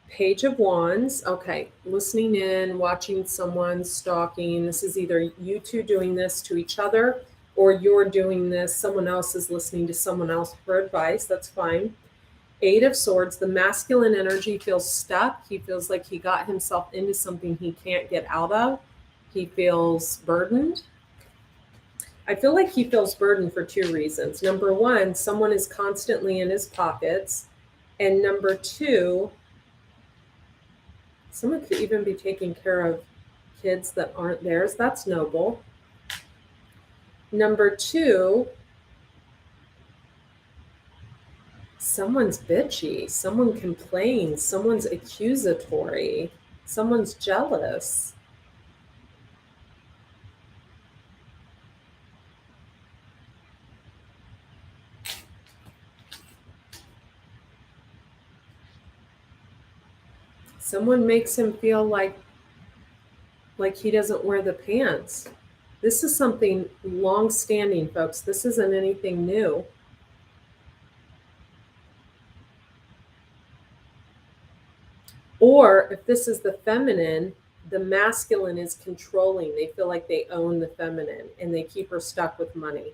Page of Wands. Okay, listening in, watching someone, stalking. This is either you two doing this to each other or you're doing this. Someone else is listening to someone else for advice. That's fine. Eight of Swords. The masculine energy feels stuck. He feels like he got himself into something he can't get out of. He feels burdened. I feel like he feels burdened for two reasons. Number one, someone is constantly in his pockets. And number two, someone could even be taking care of kids that aren't theirs. That's noble. Number two, someone's bitchy, someone complains, someone's accusatory, someone's jealous. Someone makes him feel like he doesn't wear the pants. This is something long-standing, folks. This isn't anything new. Or if this is the feminine, the masculine is controlling. They feel like they own the feminine and they keep her stuck with money.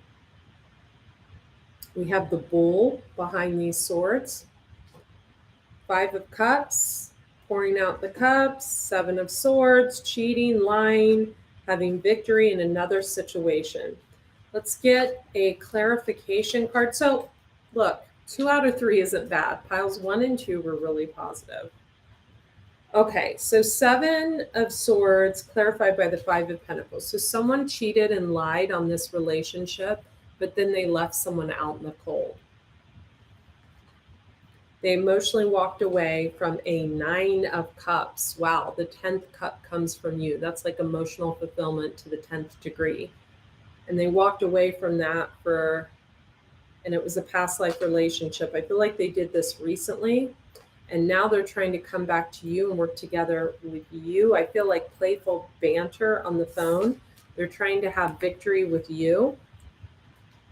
We have the Bull behind these swords. Five of Cups, pouring out the cups. Seven of Swords, cheating, lying, having victory in another situation. Let's get a clarification card. So look, 2 out of 3 isn't bad. Piles 1 and 2 were really positive. Okay, so Seven of Swords clarified by the Five of Pentacles. So someone cheated and lied on this relationship, but then they left someone out in the cold. They emotionally walked away from a 9 of Cups. Wow, the 10th cup comes from you. That's like emotional fulfillment to the 10th degree. And they walked away from that and it was a past life relationship. I feel like they did this recently. And now they're trying to come back to you and work together with you. I feel like playful banter on the phone. They're trying to have victory with you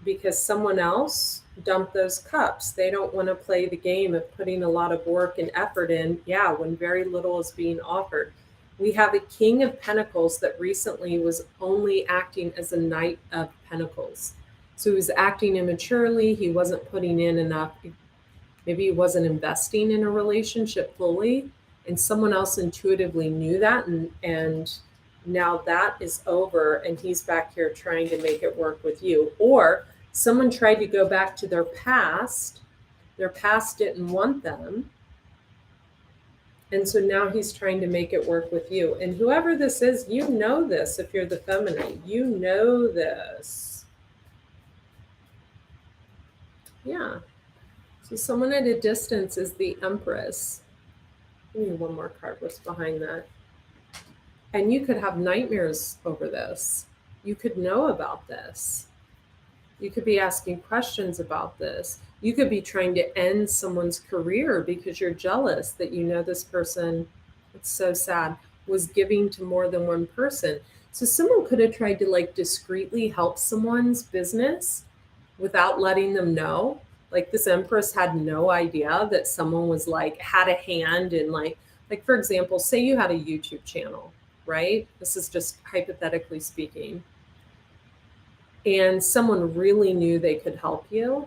because someone else dumped those cups. They don't want to play the game of putting a lot of work and effort in, when very little is being offered. We have a King of Pentacles that recently was only acting as a Knight of Pentacles. So he was acting immaturely. He wasn't putting in enough. Maybe he wasn't investing in a relationship fully, and someone else intuitively knew that, and now that is over, and he's back here trying to make it work with you. Or someone tried to go back to their past didn't want them, and so now he's trying to make it work with you. And whoever this is, you know this. If you're the feminine, you know this. Yeah. So someone at a distance is the Empress. Give me one more card. What's behind that? And you could have nightmares over this. You could know about this. You could be asking questions about this. You could be trying to end someone's career because you're jealous that you know this person, it's so sad, was giving to more than one person. So someone could have tried to discreetly help someone's business without letting them know. Like this Empress had no idea that someone was had a hand in like for example, say you had a YouTube channel, right? This is just hypothetically speaking. and someone really knew they could help you.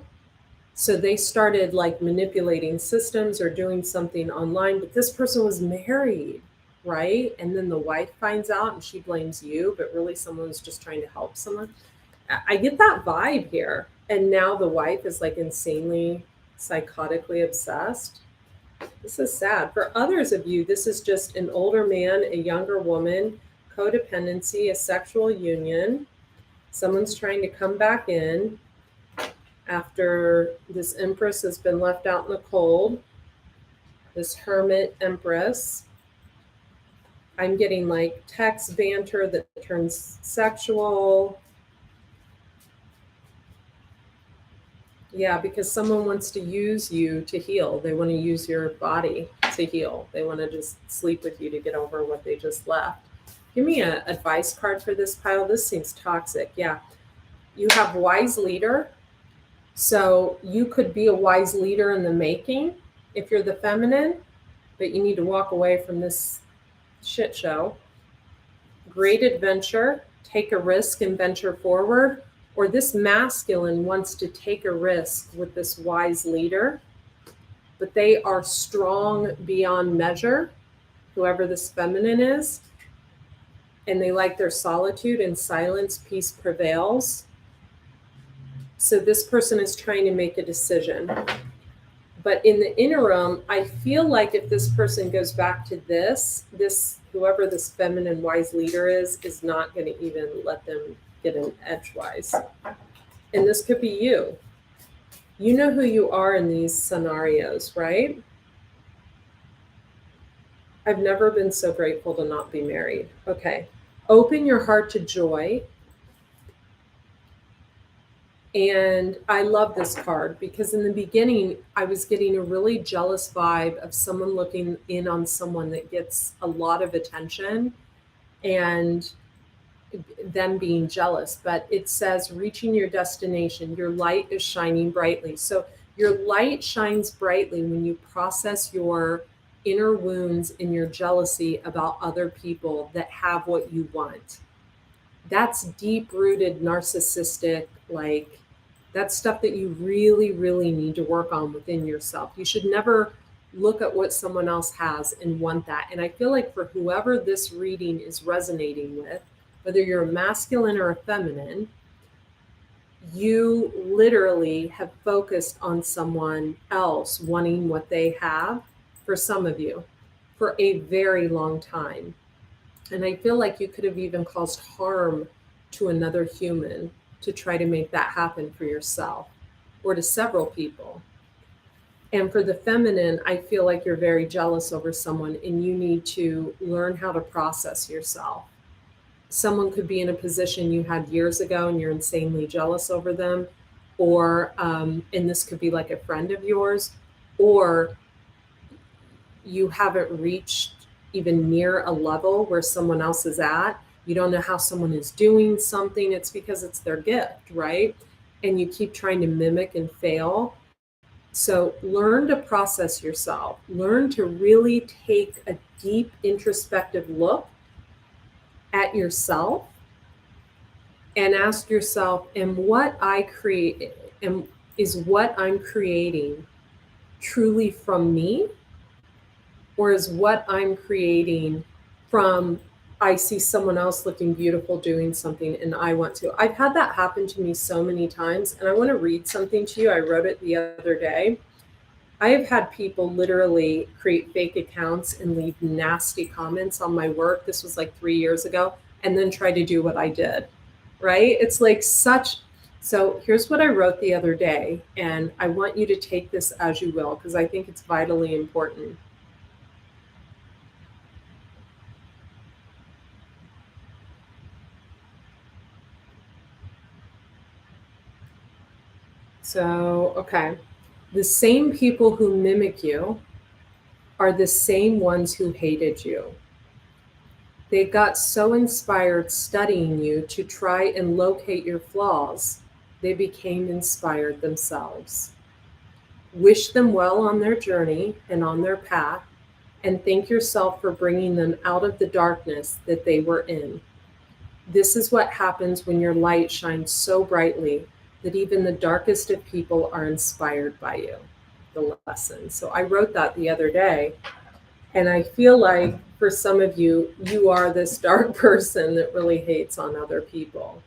So they started like manipulating systems or doing something online, but this person was married, right? And then the wife finds out and she blames you, but really someone was just trying to help someone. I get that vibe here. And now the wife is like insanely psychotically obsessed. This is sad. For others of you, this is just an older man, a younger woman, codependency, a sexual union. Someone's trying to come back in after this empress has been left out in the cold. This hermit empress. I'm getting like text banter that turns sexual. Yeah, because someone wants to use you to heal. They want to use your body to heal. They want to just sleep with you to get over what they just left. Give me an advice card for this pile. This seems toxic. Yeah. You have wise leader. So you could be a wise leader in the making if you're the feminine, but you need to walk away from this shit show. Great adventure. Take a risk and venture forward. Or this masculine wants to take a risk with this wise leader, but they are strong beyond measure, whoever this feminine is, and they like their solitude and silence, peace prevails. So this person is trying to make a decision. But in the interim, I feel like if this person goes back to this, whoever this feminine wise leader is not going to even let them get an edgewise. And this could be you. You know who you are in these scenarios, right? I've never been so grateful to not be married. Okay. Open your heart to joy. And I love this card because in the beginning, I was getting a really jealous vibe of someone looking in on someone that gets a lot of attention and them being jealous. But it says reaching your destination, your light is shining brightly. So your light shines brightly when you process your inner wounds and your jealousy about other people that have what you want. That's deep-rooted narcissistic, like that's stuff that you really, really need to work on within yourself. You should never look at what someone else has and want that. And I feel like for whoever this reading is resonating with, whether you're a masculine or a feminine, you literally have focused on someone else wanting what they have, for some of you, for a very long time. And I feel like you could have even caused harm to another human to try to make that happen for yourself or to several people. And for the feminine, I feel like you're very jealous over someone and you need to learn how to process yourself. Someone could be in a position you had years ago and you're insanely jealous over them, or, and this could be like a friend of yours, or you haven't reached even near a level where someone else is at. You don't know how someone is doing something. It's because it's their gift, right? And you keep trying to mimic and fail. So learn to process yourself. Learn to really take a deep introspective look at yourself and ask yourself, is what I'm creating truly from me? Or is what I'm creating from, I see someone else looking beautiful doing something and I want to. I've had that happen to me so many times, and I want to read something to you. I wrote it the other day. I have had people literally create fake accounts and leave nasty comments on my work. This was like 3 years ago, and then try to do what I did, right? It's like so here's what I wrote the other day, and I want you to take this as you will, because I think it's vitally important. So, okay. The same people who mimic you are the same ones who hated you. They got so inspired studying you to try and locate your flaws, they became inspired themselves. Wish them well on their journey and on their path, and thank yourself for bringing them out of the darkness that they were in. This is what happens when your light shines so brightly that even the darkest of people are inspired by you. The lesson. So I wrote that the other day. And I feel like for some of you, you are this dark person that really hates on other people.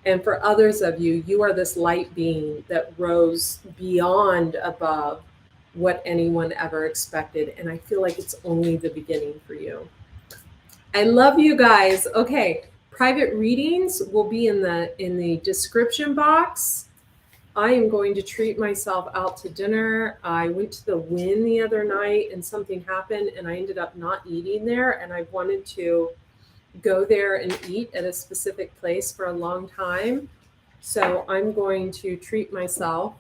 And for others of you, you are this light being that rose beyond above what anyone ever expected. And I feel like it's only the beginning for you. I love you guys. Okay, private readings will be in the description box. I am going to treat myself out to dinner. I went to the Wynn the other night and something happened and I ended up not eating there, and I wanted to go there and eat at a specific place for a long time. So I'm going to treat myself,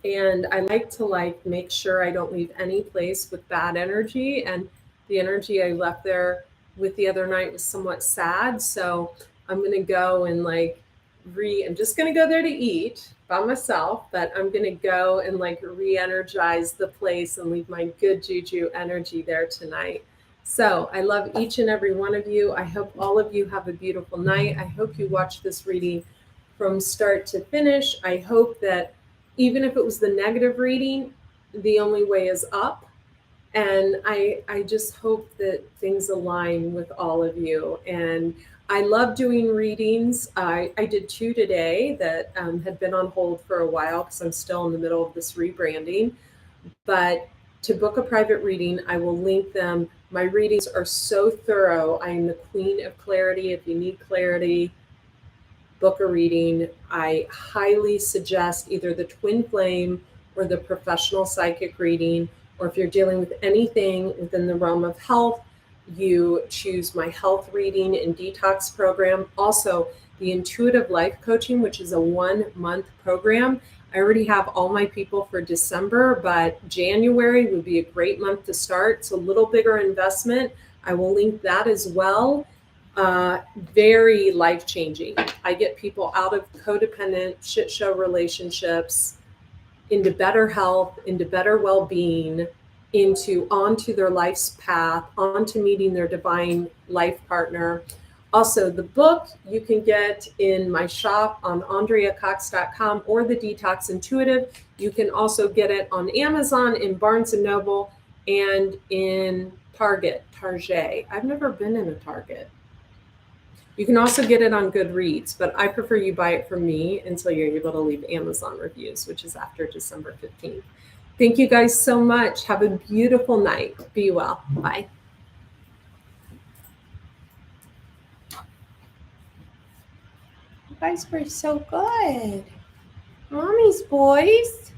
and I like to make sure I don't leave any place with bad energy, and the energy I left there with the other night was somewhat sad. So I'm going to go and I'm just going to go there to eat by myself, but I'm going to go and re-energize the place and leave my good juju energy there tonight. So I love each and every one of you. I hope all of you have a beautiful night. I hope you watch this reading from start to finish. I hope that even if it was the negative reading, the only way is up. And I just hope that things align with all of you. And I love doing readings. I did 2 today that had been on hold for a while because I'm still in the middle of this rebranding. But to book a private reading, I will link them. My readings are so thorough. I am the queen of clarity. If you need clarity, book a reading. I highly suggest either the twin flame or the professional psychic reading, or if you're dealing with anything within the realm of health, you choose my health reading and detox program. Also, the intuitive life coaching, which is a 1-month program. I already have all my people for December, but January would be a great month to start. It's a little bigger investment. I will link that as well. Very life-changing. I get people out of codependent shit show relationships into better health, into better well-being, onto their life's path, onto meeting their divine life partner. Also, the book you can get in my shop on AndreaCox.com or the Detox Intuitive. You can also get it on Amazon, in Barnes & Noble, and in Target. I've never been in a Target. You can also get it on Goodreads, but I prefer you buy it from me until you're able to leave Amazon reviews, which is after December 15th. Thank you guys so much. Have a beautiful night. Be well. Bye. You guys were so good. Mommy's boys.